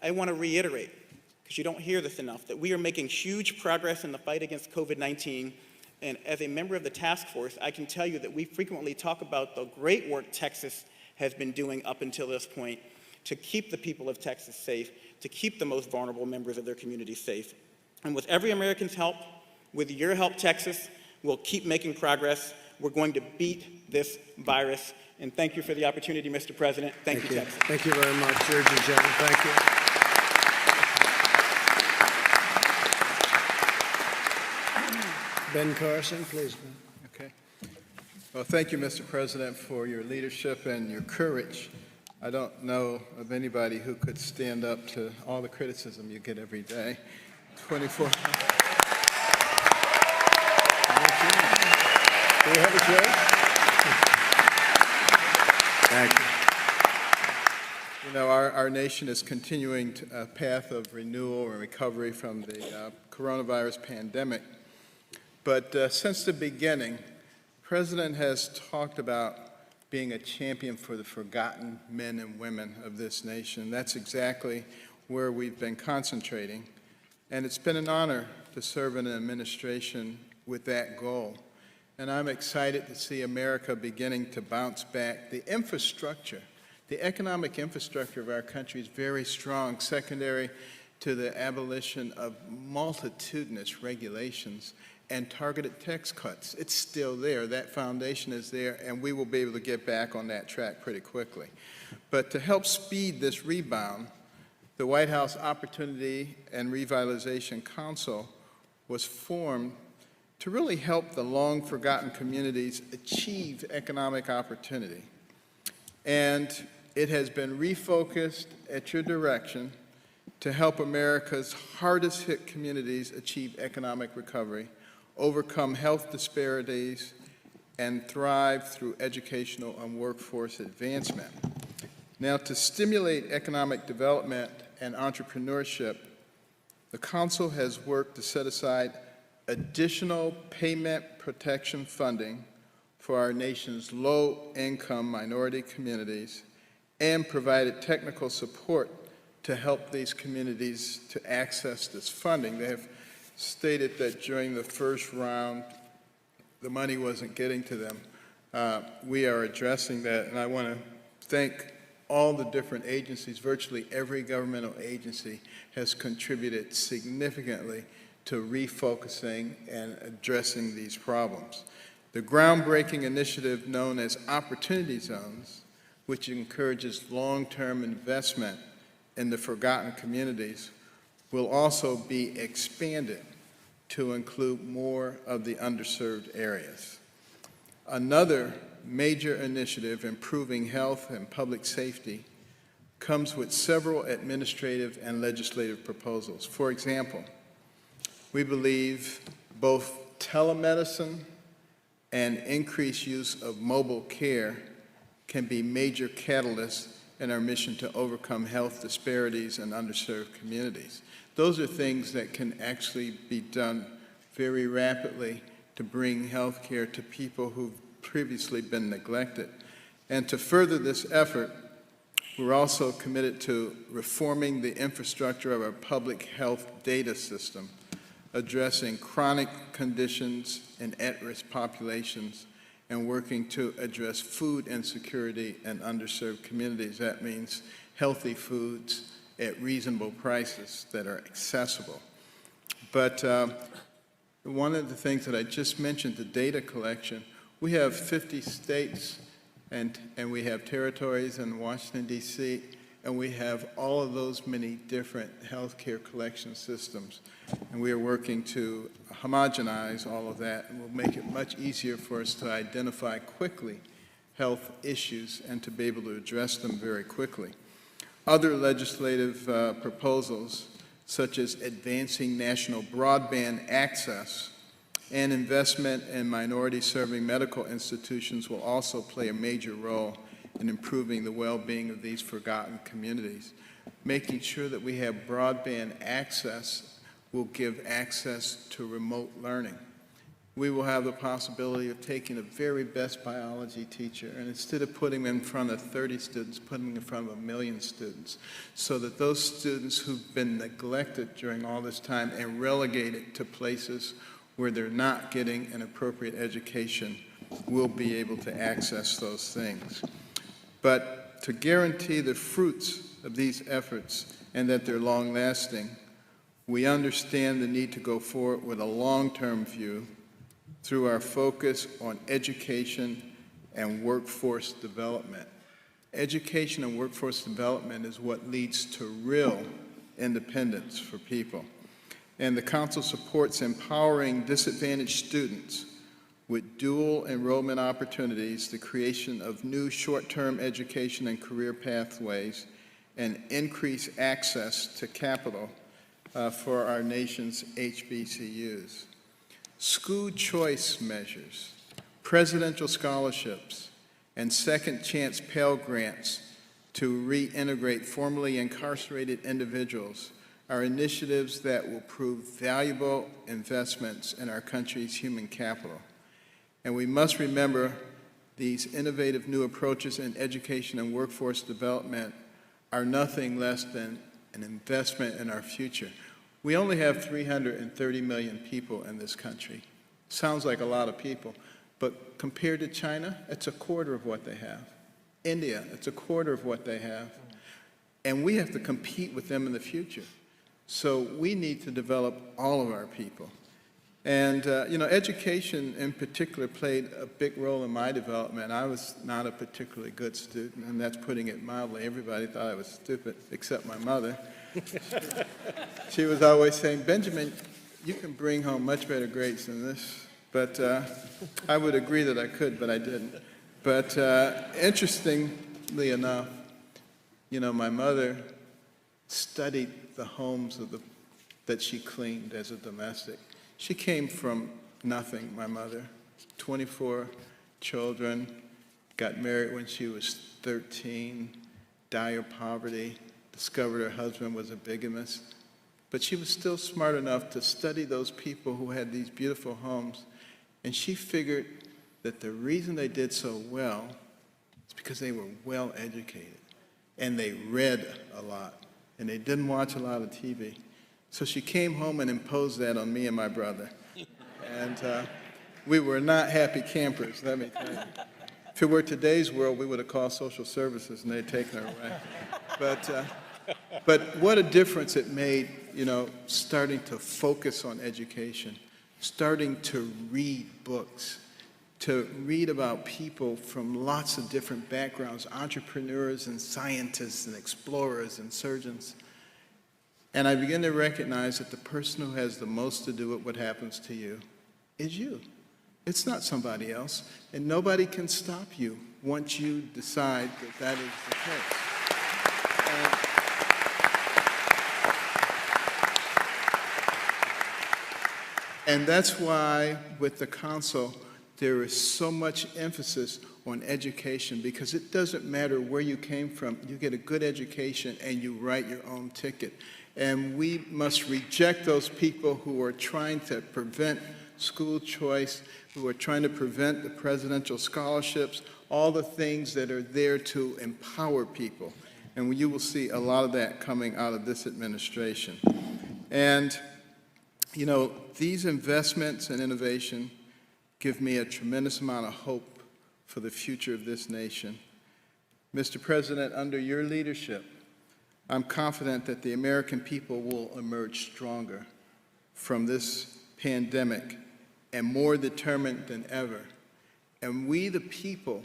I want to reiterate, because you don't hear this enough, that we are making huge progress in the fight against COVID-19. And as a member of the task force, I can tell you that we frequently talk about the great work Texas has been doing up until this point to keep the people of Texas safe, to keep the most vulnerable members of their community safe. And with every American's help, with your help, Texas, we'll keep making progress. We're going to beat this virus. And thank you for the opportunity, Mr. President. Thank you, Texas. Thank you very much, Surgeon General. Thank you. Ben Carson, please, Ben. Okay. Well, thank you, Mr. President, for your leadership and your courage. I don't know of anybody who could stand up to all the criticism you get every day. 24. Do we have a joke? Thank you. You know, our nation is continuing a path of renewal and recovery from the coronavirus pandemic. But since the beginning, the President has talked about being a champion for the forgotten men and women of this nation. That's exactly where we've been concentrating. And it's been an honor to serve in an administration with that goal. And I'm excited to see America beginning to bounce back. The infrastructure, the economic infrastructure of our country is very strong, secondary to the abolition of multitudinous regulations and targeted tax cuts. It's still there. That foundation is there, and we will be able to get back on that track pretty quickly. But to help speed this rebound, the White House Opportunity and Revitalization Council was formed to really help the long-forgotten communities achieve economic opportunity. And it has been refocused at your direction to help America's hardest-hit communities achieve economic recovery, overcome health disparities, and thrive through educational and workforce advancement. Now, to stimulate economic development and entrepreneurship, the Council has worked to set aside additional payment protection funding for our nation's low-income minority communities and provided technical support to help these communities to access this funding. They have stated that during the first round, the money wasn't getting to them. We are addressing that, and I want to thank all the different agencies. Virtually every governmental agency has contributed significantly to refocusing and addressing these problems. The groundbreaking initiative known as Opportunity Zones, which encourages long-term investment in the forgotten communities, will also be expanded to include more of the underserved areas. Another major initiative, improving health and public safety, comes with several administrative and legislative proposals. For example, we believe both telemedicine and increased use of mobile care can be major catalysts in our mission to overcome health disparities in underserved communities. Those are things that can actually be done very rapidly to bring health care to people who've previously been neglected. And to further this effort, we're also committed to reforming the infrastructure of our public health data system, addressing chronic conditions in at-risk populations, and working to address food insecurity in underserved communities. That means healthy foods at reasonable prices that are accessible. But one of the things that I just mentioned, the data collection, we have 50 states and we have territories in Washington, D.C., and we have all of those many different healthcare collection systems. And we are working to homogenize all of that, and will make it much easier for us to identify quickly health issues and to be able to address them very quickly. Other legislative proposals such as advancing national broadband access, and investment in minority-serving medical institutions will also play a major role in improving the well-being of these forgotten communities. Making sure that we have broadband access will give access to remote learning. We will have the possibility of taking the very best biology teacher, and instead of putting them in front of 30 students, putting them in front of 1 million students, so that those students who've been neglected during all this time and relegated to places where they're not getting an appropriate education will be able to access those things. But to guarantee the fruits of these efforts and that they're long-lasting, we understand the need to go forward with a long-term view through our focus on education and workforce development. Education and workforce development is what leads to real independence for people. And the Council supports empowering disadvantaged students with dual enrollment opportunities, the creation of new short-term education and career pathways, and increased access to capital for our nation's HBCUs. School choice measures, presidential scholarships, and second chance Pell Grants to reintegrate formerly incarcerated individuals are initiatives that will prove valuable investments in our country's human capital. And we must remember these innovative new approaches in education and workforce development are nothing less than an investment in our future. We only have 330 million people in this country. Sounds like a lot of people, but compared to China, it's a quarter of what they have. India, it's a quarter of what they have. And we have to compete with them in the future. So we need to develop all of our people. And, education in particular played a big role in my development. I was not a particularly good student, and that's putting it mildly. Everybody thought I was stupid, except my mother. She was always saying, Benjamin, you can bring home much better grades than this. But I would agree that I could, but I didn't. But interestingly enough, my mother studied the homes that she cleaned as a domestic. She came from nothing, my mother. 24 children, got married when she was 13, dire poverty, discovered her husband was a bigamist. But she was still smart enough to study those people who had these beautiful homes, and she figured that the reason they did so well is because they were well educated, and they read a lot, and they didn't watch a lot of TV. So she came home and imposed that on me and my brother. And we were not happy campers, let me tell you. If it were today's world, we would have called social services and they'd taken her away. But what a difference it made, starting to focus on education, starting to read books, to read about people from lots of different backgrounds, entrepreneurs and scientists and explorers and surgeons. And I begin to recognize that the person who has the most to do with what happens to you is you. It's not somebody else. And nobody can stop you once you decide that that is the case. And that's why with the council, there is so much emphasis on education, because it doesn't matter where you came from. You get a good education and you write your own ticket. And we must reject those people who are trying to prevent school choice, who are trying to prevent the presidential scholarships, all the things that are there to empower people. And you will see a lot of that coming out of this administration. And, these investments in innovation give me a tremendous amount of hope for the future of this nation. Mr. President, under your leadership, I'm confident that the American people will emerge stronger from this pandemic and more determined than ever. And we, the people,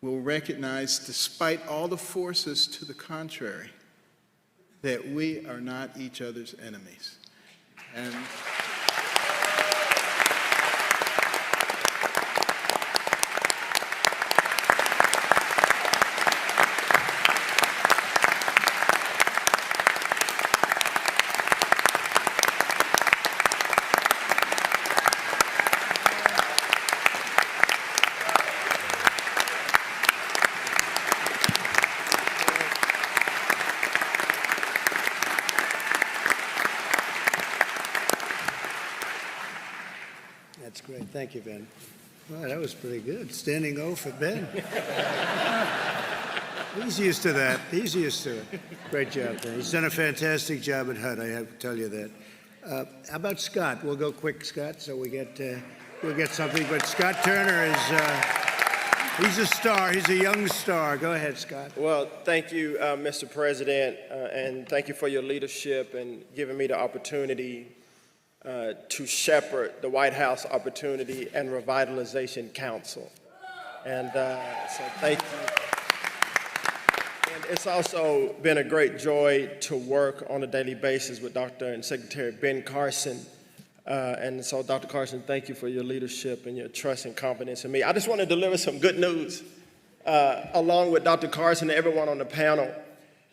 will recognize, despite all the forces to the contrary, that we are not each other's enemies. And Thank you, Ben. Well, that was pretty good. Standing O for Ben. He's used to that. He's used to it. Great job, Ben. He's done a fantastic job at HUD, I have to tell you that. How about Scott? We'll go quick, Scott, so we'll get something. But Scott Turner is, he's a star. He's a young star. Go ahead, Scott. Well, thank you, Mr. President, and thank you for your leadership and giving me the opportunity to shepherd the White House Opportunity and Revitalization Council. And so thank you. And it's also been a great joy to work on a daily basis with Dr. and Secretary Ben Carson. And so, Dr. Carson, thank you for your leadership and your trust and confidence in me. I just want to deliver some good news along with Dr. Carson and everyone on the panel.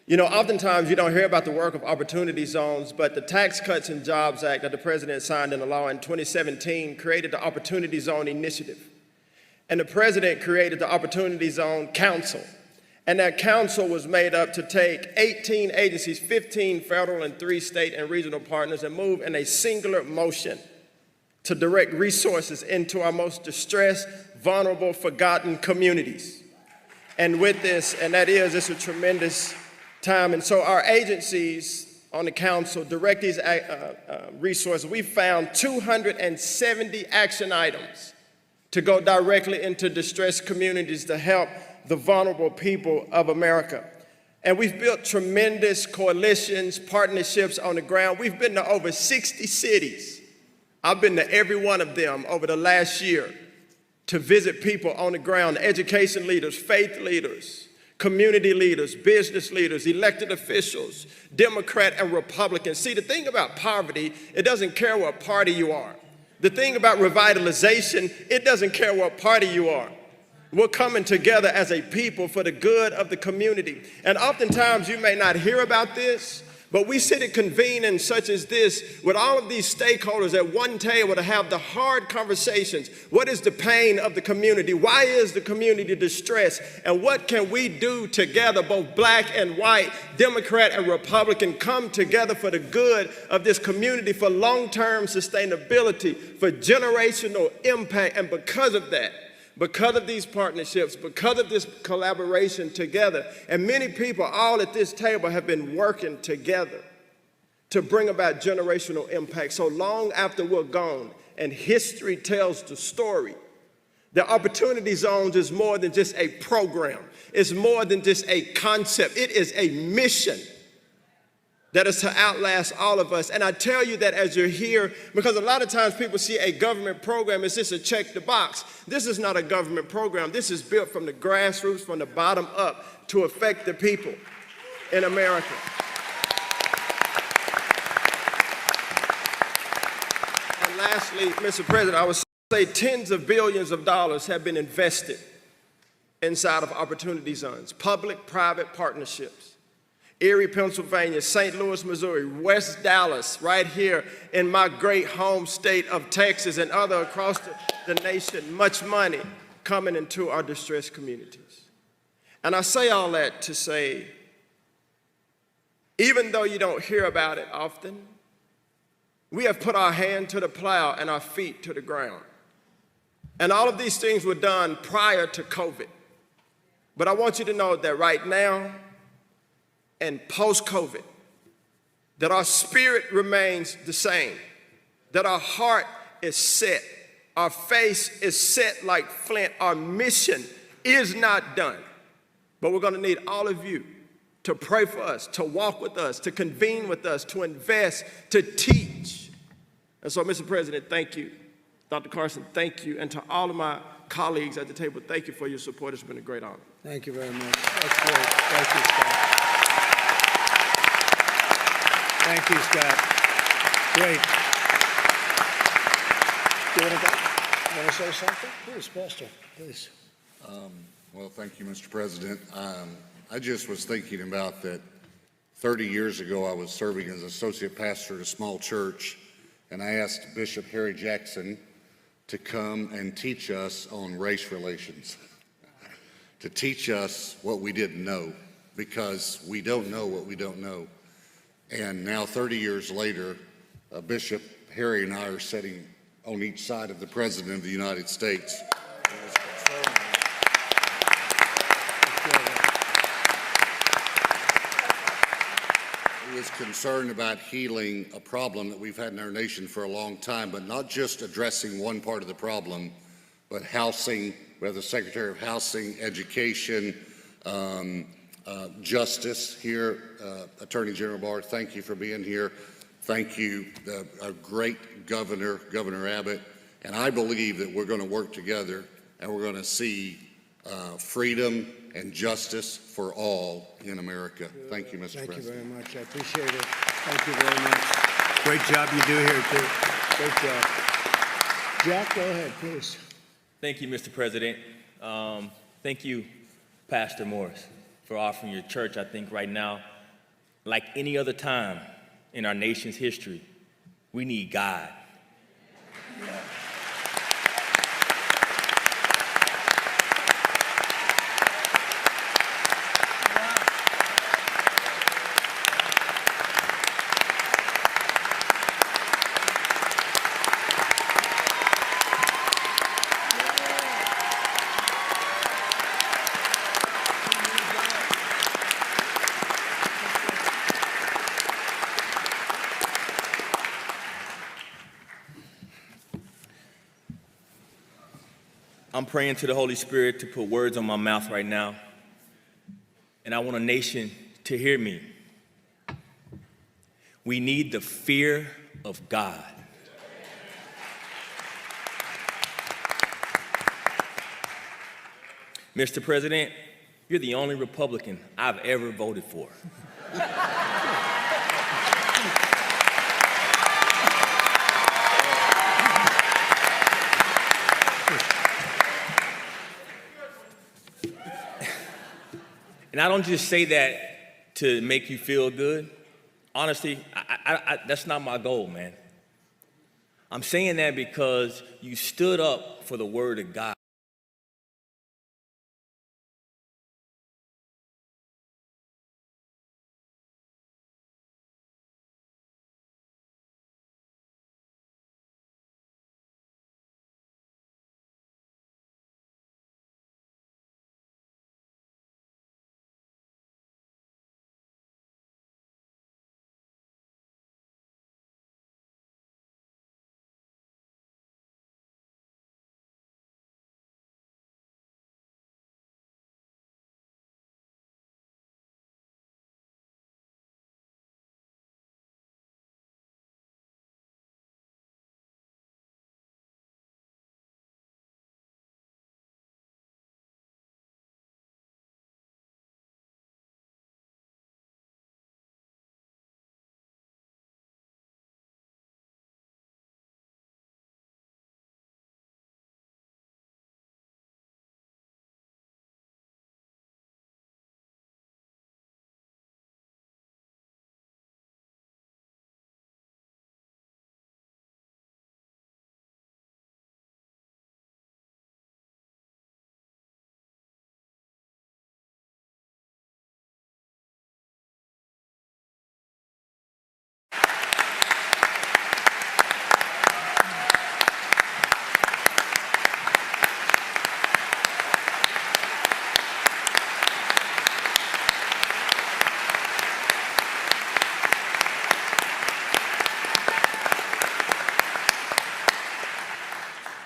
You know, oftentimes you don't hear about the work of opportunity zones, but the Tax Cuts and Jobs Act that the President signed into law in 2017 created the Opportunity Zone Initiative. And the President created the Opportunity Zone Council. And that council was made up to take 18 agencies, 15 federal and 3 state and regional partners, and move in a singular motion to direct resources into our most distressed, vulnerable, forgotten communities. And with this, and that is, it's a tremendous time. And so our agencies on the council direct these resources. We found 270 action items to go directly into distressed communities to help the vulnerable people of America. And we've built tremendous coalitions, partnerships on the ground. We've been to over 60 cities. I've been to every one of them over the last year to visit people on the ground, education leaders, faith leaders, community leaders, business leaders, elected officials, Democrat and Republican. See, the thing about poverty, it doesn't care what party you are. The thing about revitalization, it doesn't care what party you are. We're coming together as a people for the good of the community. And oftentimes you may not hear about this, but we sit at convenings such as this with all of these stakeholders at one table to have the hard conversations. What is the pain of the community? Why is the community distressed? And what can we do together, both black and white, Democrat and Republican, come together for the good of this community, for long-term sustainability, for generational impact. And because of that, because of these partnerships, because of this collaboration together, and many people all at this table have been working together to bring about generational impact. So long after we're gone and history tells the story, the Opportunity Zones is more than just a program. It's more than just a concept. It is a mission that is to outlast all of us. And I tell you that as you're here, because a lot of times people see a government program as just a check the box. This is not a government program. This is built from the grassroots, from the bottom up, to affect the people in America. And lastly, Mr. President, I would say tens of billions of dollars have been invested inside of Opportunity Zones, public-private partnerships. Erie, Pennsylvania, St. Louis, Missouri, West Dallas, right here in my great home state of Texas, and other across the nation, much money coming into our distressed communities. And I say all that to say, even though you don't hear about it often, we have put our hand to the plow and our feet to the ground. And all of these things were done prior to COVID. But I want you to know that right now, and post-COVID, that our spirit remains the same, that our heart is set, our face is set like flint, our mission is not done. But we're gonna need all of you to pray for us, to walk with us, to convene with us, to invest, to teach. And so, Mr. President, thank you. Dr. Carson, thank you. And to all of my colleagues at the table, thank you for your support. It's been a great honor. Thank you very much. That's great. Thank you, Scott. Thank you, Scott. Great. Do you want to say something? Please, Pastor, please. Well, thank you, Mr. President. I just was thinking about that 30 years ago, I was serving as associate pastor at a small church, and I asked Bishop Harry Jackson to come and teach us on race relations, to teach us what we didn't know, because we don't know what we don't know. And now 30 years later, Bishop Harry and I are setting on each side of the President of the United States. He is concerned about healing a problem that we've had in our nation for a long time, but not just addressing one part of the problem, but housing. We have the Secretary of Housing, Education, Justice here. Attorney General Barr, thank you for being here. Thank you, our great governor, Governor Abbott. And I believe that we're going to work together and we're going to see freedom and justice for all in America. Thank you, Mr. President. Thank you very much. I appreciate it. Thank you very much. Great job you do here, too. Great job. Jack, go ahead, please. Thank you, Mr. President. Thank you, Pastor Morris, for offering your church. I think right now, like any other time in our nation's history, we need God. I'm praying to the Holy Spirit to put words on my mouth right now, and I want a nation to hear me. We need the fear of God. Mr. President, you're the only Republican I've ever voted for. And I don't just say that to make you feel good. Honestly, that's not my goal, man. I'm saying that because you stood up for the word of God.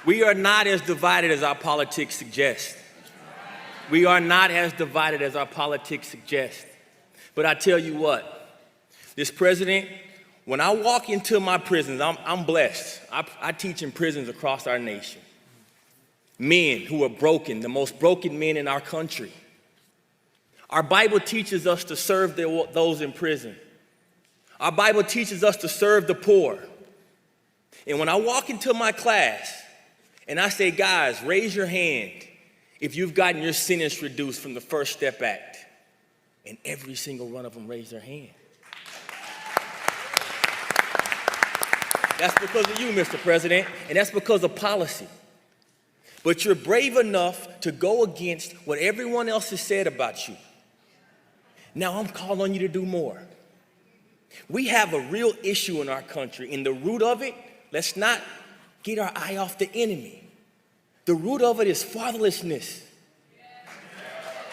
We are not as divided as our politics suggest. We are not as divided as our politics suggest. But I tell you what, this president, when I walk into my prisons, I'm blessed. I teach in prisons across our nation. Men who are broken, the most broken men in our country. Our Bible teaches us to serve those in prison. Our Bible teaches us to serve the poor. And when I walk into my class and I say, guys, raise your hand if you've gotten your sentence reduced from the First Step Act, and every single one of them raise their hand. That's because of you, Mr. President, and that's because of policy. But you're brave enough to go against what everyone else has said about you. Now I'm calling on you to do more. We have a real issue in our country, and the root of it, let's not get our eye off the enemy. The root of it is fatherlessness.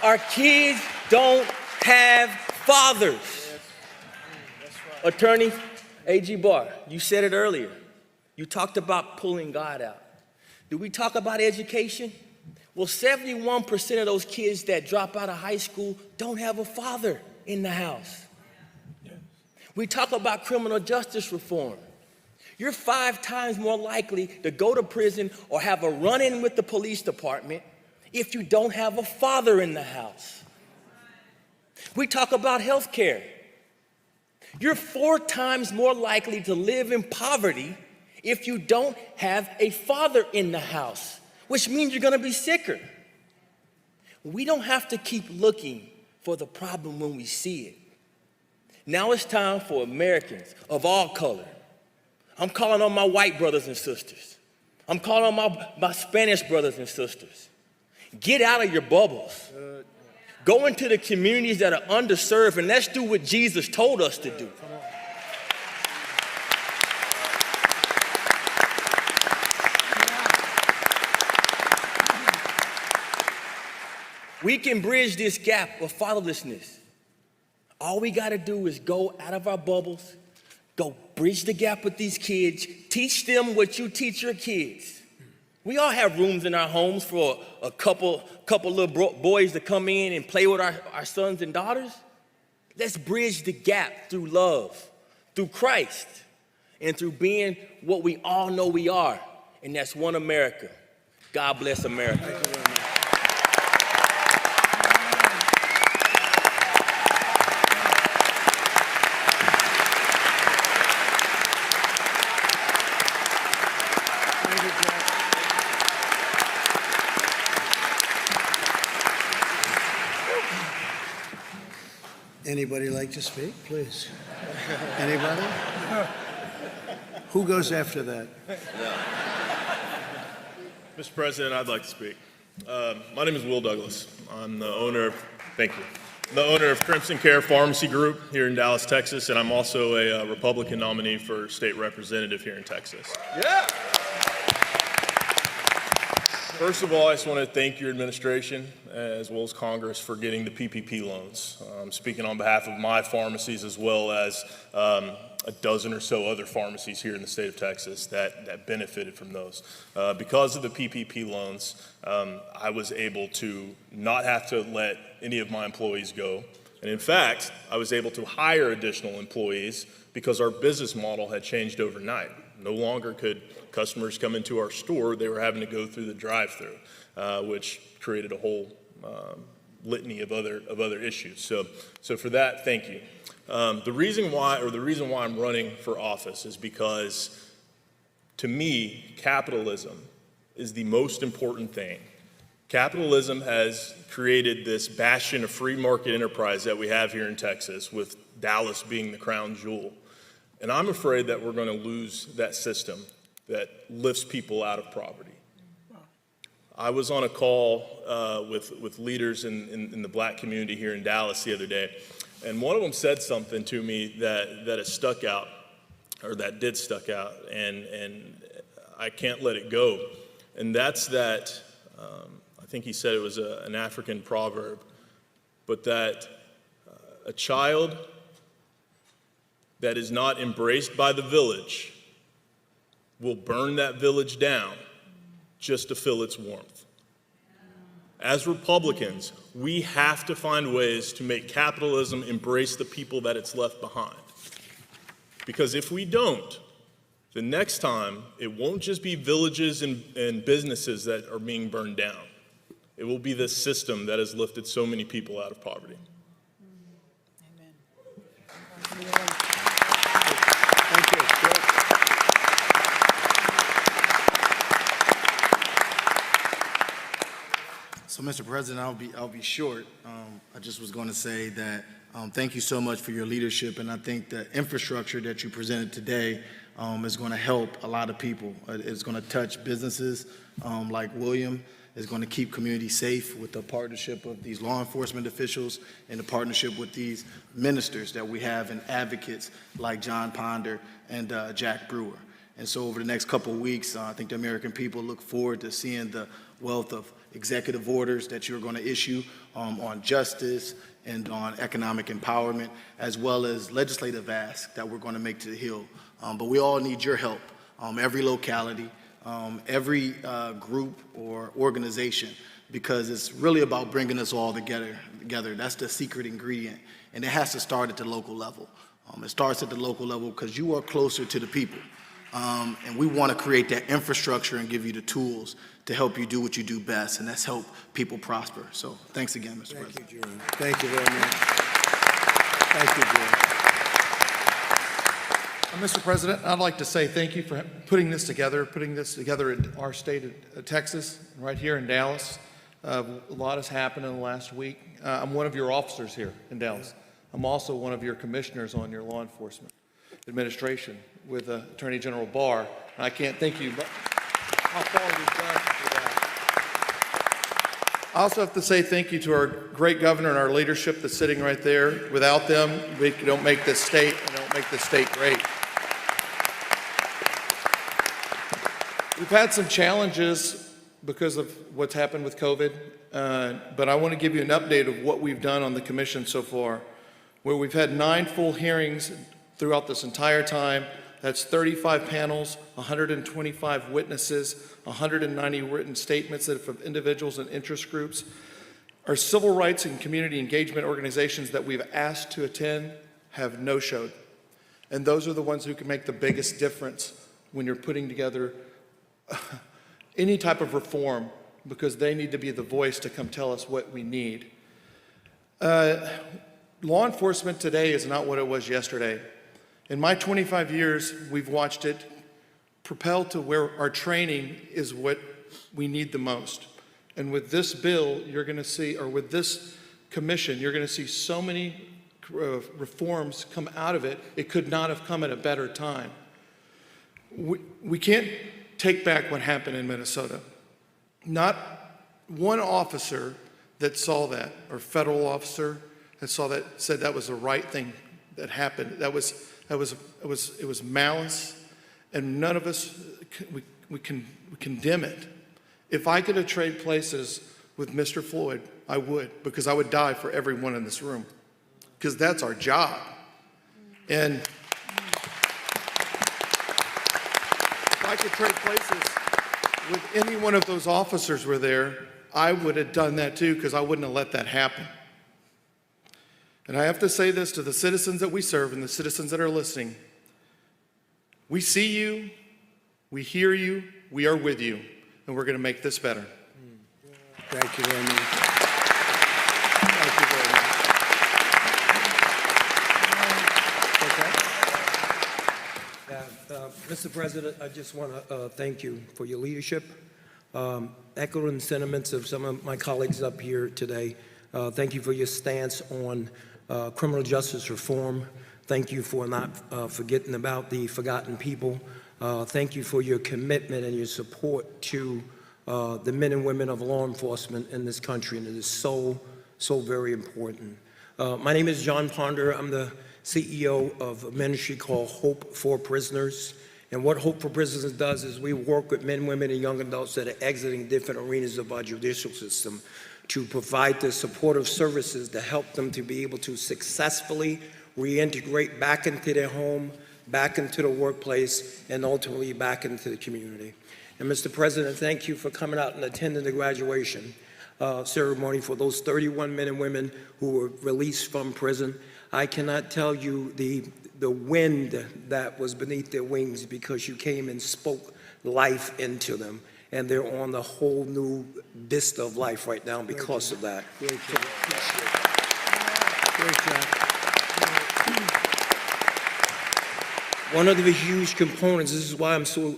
Our kids don't have fathers. Attorney A.G. Barr, you said it earlier. You talked about pulling God out. Do we talk about education? Well, 71% of those kids that drop out of high school don't have a father in the house. We talk about criminal justice reform. You're 5 times more likely to go to prison or have a run-in with the police department if you don't have a father in the house. We talk about health care. You're 4 times more likely to live in poverty if you don't have a father in the house, which means you're going to be sicker. We don't have to keep looking for the problem when we see it. Now it's time for Americans of all color. I'm calling on my white brothers and sisters. I'm calling on my Spanish brothers and sisters. Get out of your bubbles. Go into the communities that are underserved, and let's do what Jesus told us to do. We can bridge this gap of fatherlessness. All we got to do is go out of our bubbles, go bridge the gap with these kids, teach them what you teach your kids. We all have rooms in our homes for a couple little boys to come in and play with our sons and daughters. Let's bridge the gap through love, through Christ, and through being what we all know we are, and that's one America. God bless America. Thank you very much. Anybody like to speak, please? Anybody? Who goes after that? Mr. President, I'd like to speak. My name is Will Douglas. I'm the owner of, thank you, the owner of Crimson Care Pharmacy Group here in Dallas, Texas, and I'm also a Republican nominee for state representative here in Texas. Yeah. First of all, I just want to thank your administration as well as Congress for getting the PPP loans. I'm speaking on behalf of my pharmacies as well as a dozen or so other pharmacies here in the state of Texas that benefited from those. Because of the PPP loans, I was able to not have to let any of my employees go. And in fact, I was able to hire additional employees because our business model had changed overnight. No longer could customers come into our store, they were having to go through the drive-thru, which created a whole litany of other issues. So for that, thank you. The reason why I'm running for office is because, to me, capitalism is the most important thing. Capitalism has created this bastion of free market enterprise that we have here in Texas, with Dallas being the crown jewel. And I'm afraid that we're going to lose that system that lifts people out of poverty. I was on a call with leaders in the black community here in Dallas the other day, and one of them said something to me that has stuck out, or that did stuck out, and I can't let it go. And that's that, I think he said it was an African proverb, but that a child that is not embraced by the village will burn that village down just to fill its warmth. As Republicans, we have to find ways to make capitalism embrace the people that it's left behind. Because if we don't, the next time, it won't just be villages and businesses that are being burned down. It will be this system that has lifted so many people out of poverty. Thank you. So, Mr. President, I'll be short. I just was going to say that thank you so much for your leadership, and I think the infrastructure that you presented today is going to help a lot of people. It's going to touch businesses like William. It's going to keep communities safe with the partnership of these law enforcement officials and the partnership with these ministers that we have and advocates like John Ponder and Jack Brewer. And so over the next couple of weeks, I think the American people look forward to seeing the wealth of executive orders that you're going to issue on justice and on economic empowerment, as well as legislative asks that we're going to make to the Hill. But we all need your help, every locality, every group or organization, because it's really about bringing us all together. That's the secret ingredient, and it has to start at the local level. It starts at the local level because you are closer to the people, and we want to create that infrastructure and give you the tools to help you do what you do best, and that's help people prosper. So thanks again, Mr. President. Thank you, Jerome. Thank you very much. Thank you, Jerome. Mr. President, I'd like to say thank you for putting this together in our state of Texas, right here in Dallas. A lot has happened in the last week. I'm one of your officers here in Dallas. I'm also one of your commissioners on your law enforcement administration with Attorney General Barr. And I can't thank you but how far we've done for that. I also have to say thank you to our great governor and our leadership that's sitting right there. Without them, we don't make this state, and don't make this state great. We've had some challenges because of what's happened with COVID, but I want to give you an update of what we've done on the commission so far, where we've had 9 full hearings throughout this entire time. That's 35 panels, 125 witnesses, 190 written statements from individuals and interest groups. Our civil rights and community engagement organizations that we've asked to attend have no-showed. And those are the ones who can make the biggest difference when you're putting together any type of reform, because they need to be the voice to come tell us what we need. Law enforcement today is not what it was yesterday. In my 25 years, we've watched it propel to where our training is what we need the most. And with this bill, you're going to see, or with this commission, you're going to see so many reforms come out of it. It could not have come at a better time. We can't take back what happened in Minnesota. Not one officer that saw that, or federal officer that saw that, said that was the right thing that happened. It was malice, and none of us we condemn it. If I could have traded places with Mr. Floyd, I would, because I would die for everyone in this room, because that's our job. And if I could trade places with any one of those officers were there, I would have done that too, because I wouldn't have let that happen. And I have to say this to the citizens that we serve and the citizens that are listening. We see you, we hear you, we are with you, and we're going to make this better. Thank you very much. Thank you very much. Mr. President, I just want to thank you for your leadership. Echoing sentiments of some of my colleagues up here today, thank you for your stance on criminal justice reform. Thank you for not forgetting about the forgotten people. Thank you for your commitment and your support to the men and women of law enforcement in this country, and it is so very important. My name is John Ponder. I'm the CEO of a ministry called Hope for Prisoners. And what Hope for Prisoners does is we work with men, women, and young adults that are exiting different arenas of our judicial system to provide the supportive services to help them to be able to successfully reintegrate back into their home, back into the workplace, and ultimately back into the community. And Mr. President, thank you for coming out and attending the graduation ceremony for those 31 men and women who were released from prison. I cannot tell you the wind that was beneath their wings, because you came and spoke life into them. And they're on a whole new vista of life right now because of that. Great job. Great job. One of the huge components, this is why I'm so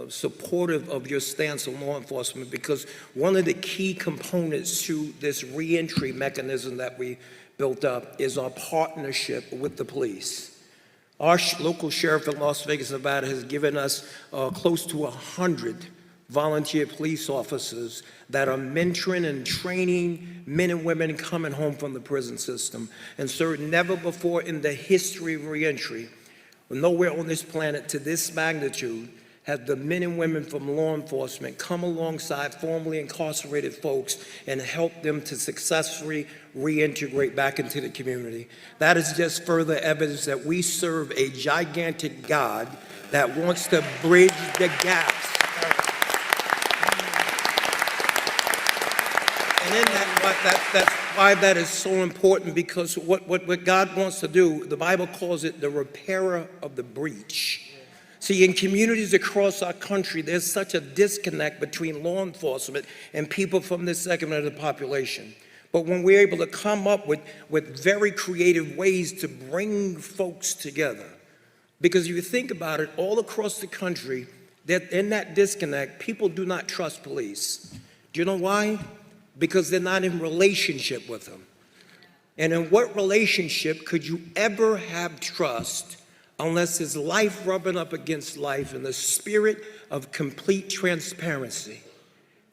supportive of your stance on law enforcement, because one of the key components to this reentry mechanism that we built up is our partnership with the police. Our local sheriff in Las Vegas, Nevada, has given us close to 100 volunteer police officers that are mentoring and training men and women coming home from the prison system. And sir, never before in the history of reentry Nowhere on this planet to this magnitude have the men and women from law enforcement come alongside formerly incarcerated folks and help them to successfully reintegrate back into the community. That is just further evidence that we serve a gigantic God that wants to bridge the gaps. And in that's why that is so important, because what God wants to do, the Bible calls it the repairer of the breach. See, in communities across our country, there's such a disconnect between law enforcement and people from this segment of the population. But when we're able to come up with very creative ways to bring folks together, because if you think about it, all across the country, that in that disconnect, people do not trust police. Do you know why? Because they're not in relationship with them. And in what relationship could you ever have trust unless it's life rubbing up against life in the spirit of complete transparency,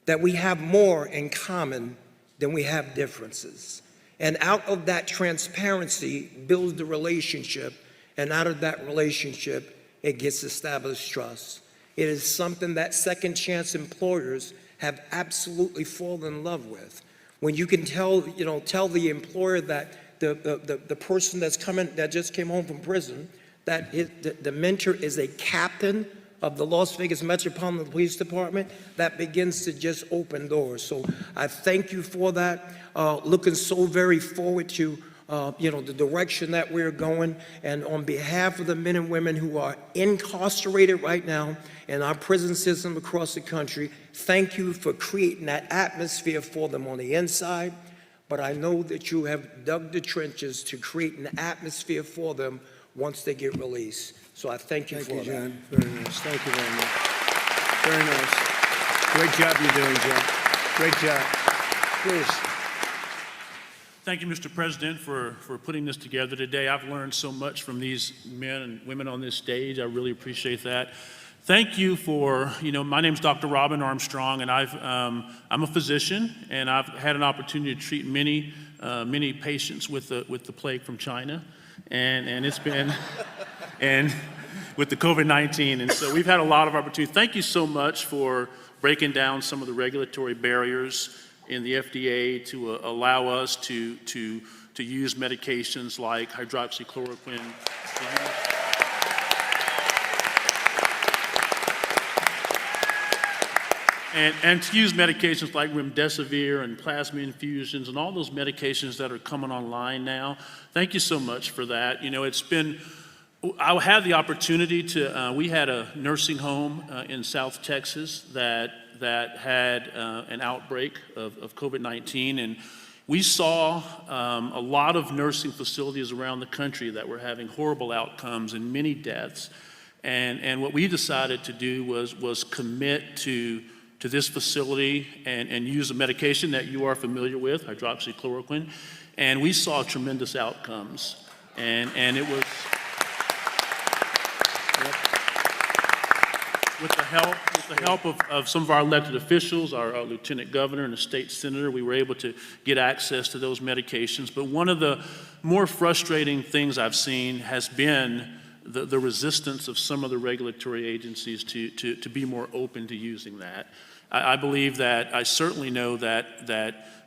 that we have more in common than we have differences. And out of that transparency builds the relationship, and out of that relationship, it gets established trust. It is something that second chance employers have absolutely fallen in love with. When you can tell the employer that the person that just came home from prison, that the mentor is a captain of the Las Vegas Metropolitan Police Department, that begins to just open doors. So I thank you for that. Looking so very forward to the direction that we're going. And on behalf of the men and women who are incarcerated right now in our prison system across the country, thank you for creating that atmosphere for them on the inside. But I know that you have dug the trenches to create an atmosphere for them once they get released. So I thank you for that. Thank you, John. Very nice. Thank you very much. Very nice. Great job you're doing, John. Great job. Please. Thank you, Mr. President, for putting this together today. I've learned so much from these men and women on this stage. I really appreciate that. Thank you for, my name's Dr. Robin Armstrong, and I'm a physician, and I've had an opportunity to treat many patients with the plague from China, and it's been, and with the COVID-19, and so we've had a lot of opportunity. Thank you so much for breaking down some of the regulatory barriers in the FDA to allow us to use medications like hydroxychloroquine, and to use medications like remdesivir and plasma infusions and all those medications that are coming online now. Thank you so much for that. It's been, I had the opportunity to, we had a nursing home in South Texas that had an outbreak of COVID-19, and we saw a lot of nursing facilities around the country that were having horrible outcomes and many deaths. And what we decided to do was commit to this facility and use a medication that you are familiar with, hydroxychloroquine, and we saw tremendous outcomes. And it was with the help of some of our elected officials, our lieutenant governor and the state senator, we were able to get access to those medications. But one of the more frustrating things I've seen has been the resistance of some of the regulatory agencies to be more open to using that. I believe that, I certainly know that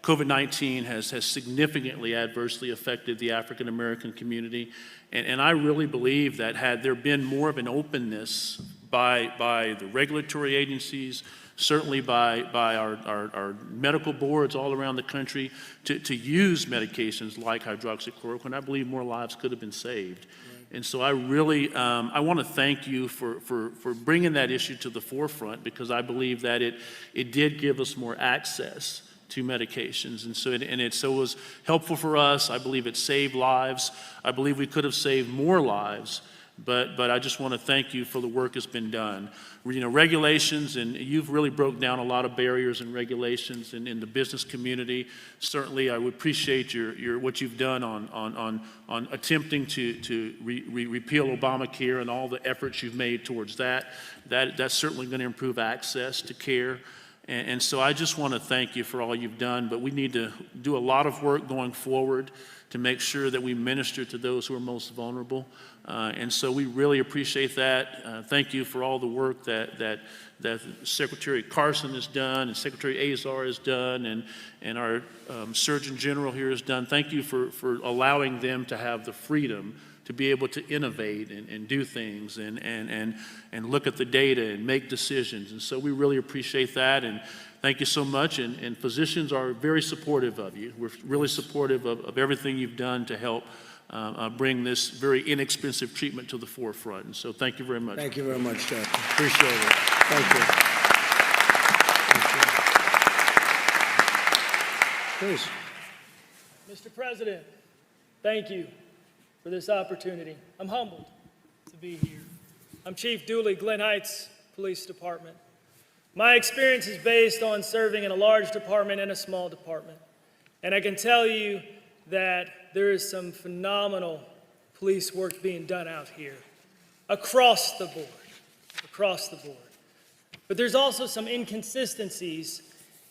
COVID-19 has significantly adversely affected the African American community. And I really believe that had there been more of an openness by the regulatory agencies, certainly by our medical boards all around the country to use medications like hydroxychloroquine, I believe more lives could have been saved. And so I really, I want to thank you for bringing that issue to the forefront, because I believe that it did give us more access to medications. And so it was helpful for us. I believe it saved lives. I believe we could have saved more lives. But I just want to thank you for the work that's been done. Regulations, and you've really broke down a lot of barriers and regulations in the business community. Certainly, I would appreciate what you've done on attempting to repeal Obamacare and all the efforts you've made towards that. That's certainly going to improve access to care. And so I just want to thank you for all you've done, but we need to do a lot of work going forward to make sure that we minister to those who are most vulnerable. And so we really appreciate that. Thank you for all the work that Secretary Carson has done and Secretary Azar has done and our Surgeon General here has done. Thank you for allowing them to have the freedom to be able to innovate and do things and look at the data and make decisions. And so we really appreciate that. And thank you so much. And physicians are very supportive of you. We're really supportive of everything you've done to help bring this very inexpensive treatment to the forefront. And so thank you very much. Thank you very much, Doctor. Appreciate it. Thank you. Please. Mr. President, thank you for this opportunity. I'm humbled to be here. I'm Chief Dooley, Glen Heights Police Department. My experience is based on serving in a large department and a small department. And I can tell you that there is some phenomenal police work being done out here, across the board. But there's also some inconsistencies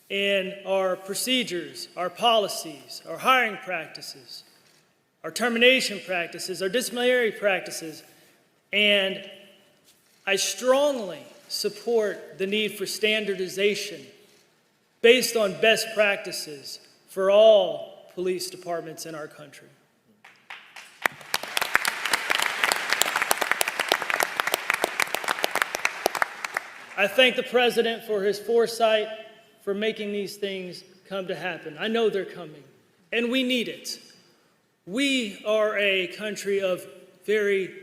in our procedures, our policies, our hiring practices, our termination practices, our disciplinary practices, and I strongly support the need for standardization based on best practices for all police departments in our country. I thank the President for his foresight for making these things come to happen. I know they're coming, and we need it. We are a country of very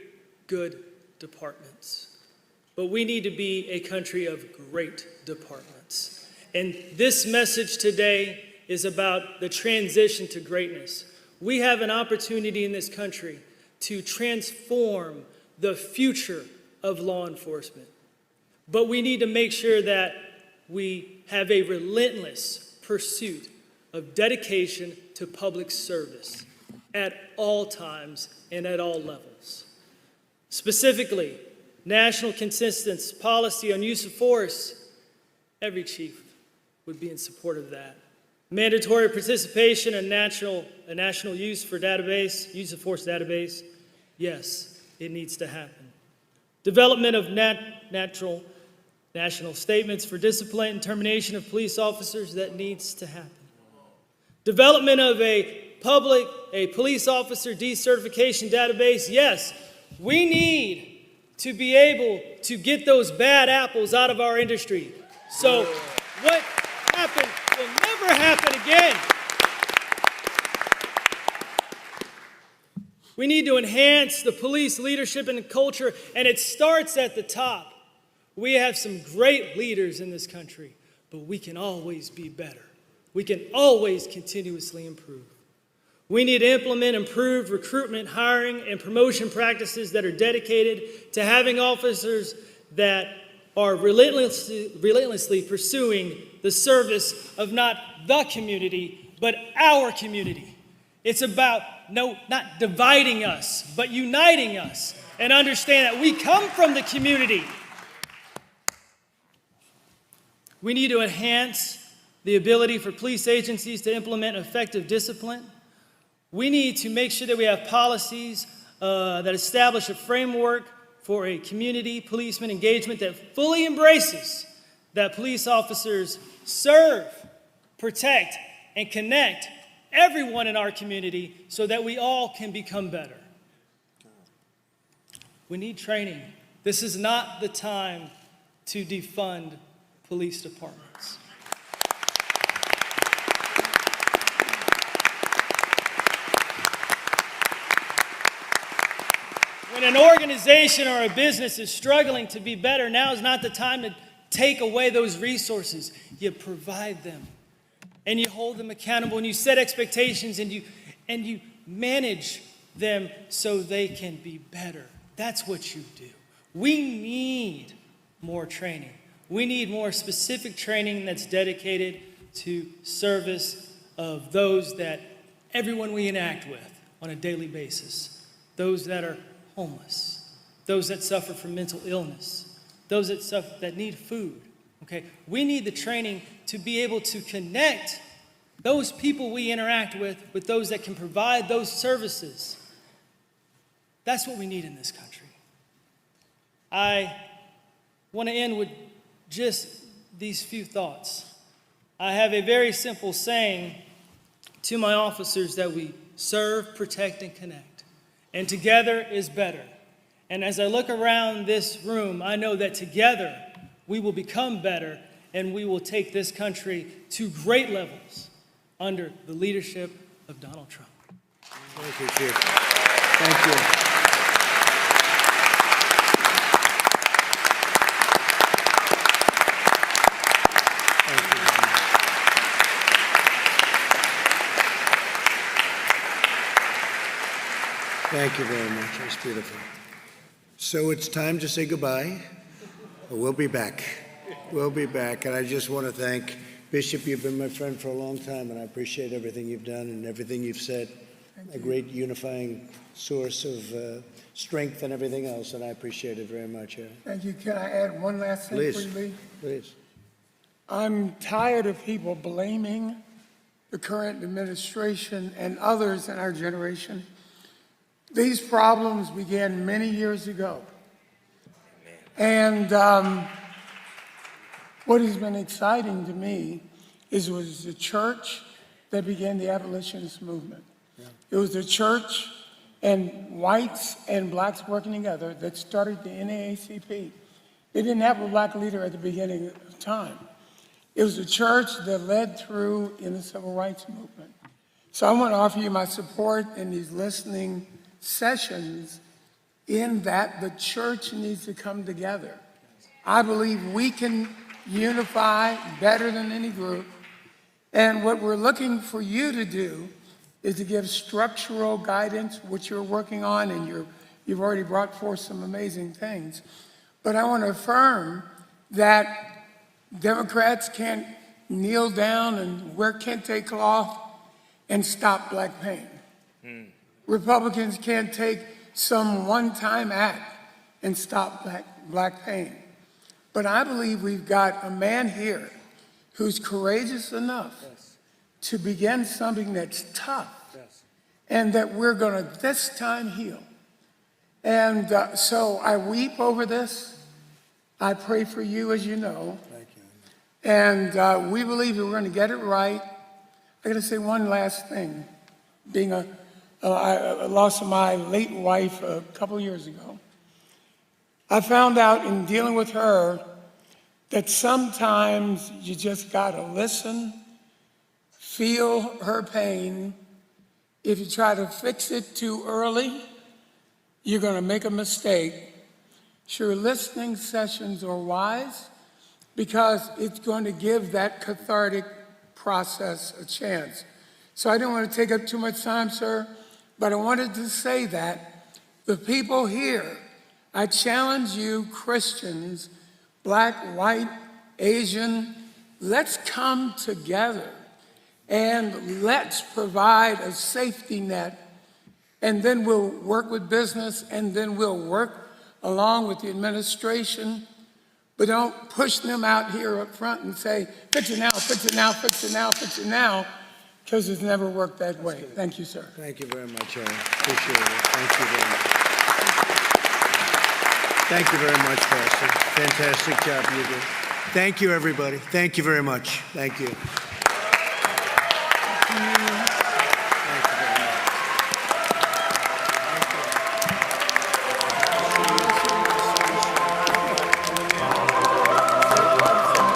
good departments, but we need to be a country of great departments. And this message today is about the transition to greatness. We have an opportunity in this country to transform the future of law enforcement. But we need to make sure that we have a relentless pursuit of dedication to public service at all times and at all levels. Specifically, national consensus policy on use of force, every chief would be in support of that. Mandatory participation in a national use for database, use of force database, yes, it needs to happen. Development of national statements for discipline and termination of police officers, that needs to happen. Development of a police officer decertification database, yes, we need to be able to get those bad apples out of our industry. So what happened will never happen again. We need to enhance the police leadership and culture, and it starts at the top. We have some great leaders in this country, but we can always be better. We can always continuously improve. We need to implement improved recruitment, hiring, and promotion practices that are dedicated to having officers that are relentlessly pursuing the service of not the community, but our community. It's about not dividing us, but uniting us, and understand that we come from the community. We need to enhance the ability for police agencies to implement effective discipline. We need to make sure that we have policies that establish a framework for a community policeman engagement that fully embraces that police officers serve, protect, and connect everyone in our community so that we all can become better. We need training. This is not the time to defund police departments. When an organization or a business is struggling to be better, now is not the time to take away those resources. You provide them, and you hold them accountable, and you set expectations, and you manage them so they can be better. That's what you do. We need more training. We need more specific training that's dedicated to service of those that everyone we interact with on a daily basis, those that are homeless, those that suffer from mental illness, those that need food Okay, we need the training to be able to connect those people we interact with those that can provide those services. That's what we need in this country. I want to end with just these few thoughts. I have a very simple saying to my officers that we serve, protect, and connect. And together is better. And as I look around this room, I know that together we will become better and we will take this country to great levels under the leadership of Donald Trump. Thank you, Chief. Thank you. Thank you very much. That's beautiful. So it's time to say goodbye. We'll be back. We'll be back. And I just want to thank Bishop. You've been my friend for a long time, and I appreciate everything you've done and everything you've said. A great unifying source of strength and everything else, and I appreciate it very much. Thank you. Can I add one last thing Please. before you leave? Please. I'm tired of people blaming the current administration and others in our generation. These problems began many years ago. And what has been exciting to me is it was the church that began the abolitionist movement. Yeah. It was the church and whites and blacks working together that started the NAACP. They didn't have a black leader at the beginning of time. It was the church that led through in the civil rights movement. So I want to offer you my support in these listening sessions in that the church needs to come together. I believe we can unify better than any group. And what we're looking for you to do is to give structural guidance, which you're working on, and you've already brought forth some amazing things. But I want to affirm that Democrats can't kneel down and wear kente cloth and stop black pain. Republicans can't take some one-time act and stop black pain. But I believe we've got a man here who's courageous enough to begin something that's tough and that we're going to this time heal. And so I weep over this. I pray for you, as you know. Thank you. And we believe that we're going to get it right. I got to say one last thing. I lost my late wife a couple years ago. I found out in dealing with her that sometimes you just got to listen, feel her pain. If you try to fix it too early, you're going to make a mistake. Sure, listening sessions are wise because it's going to give that cathartic process a chance. So I didn't want to take up too much time, sir, but I wanted to say that the people here, I challenge you, Christians, black, white, Asian, let's come together and let's provide a safety net, and then we'll work with business, and then we'll work along with the administration, but don't push them out here up front and say, fix it now, fix it now, fix it now, fix it now, because it's never worked that way. Thank you, sir. Thank you very much, Harry. Appreciate it. Thank you very much. Thank you very much, Pastor. Fantastic job you did. Thank you, everybody. Thank you very much. Thank you.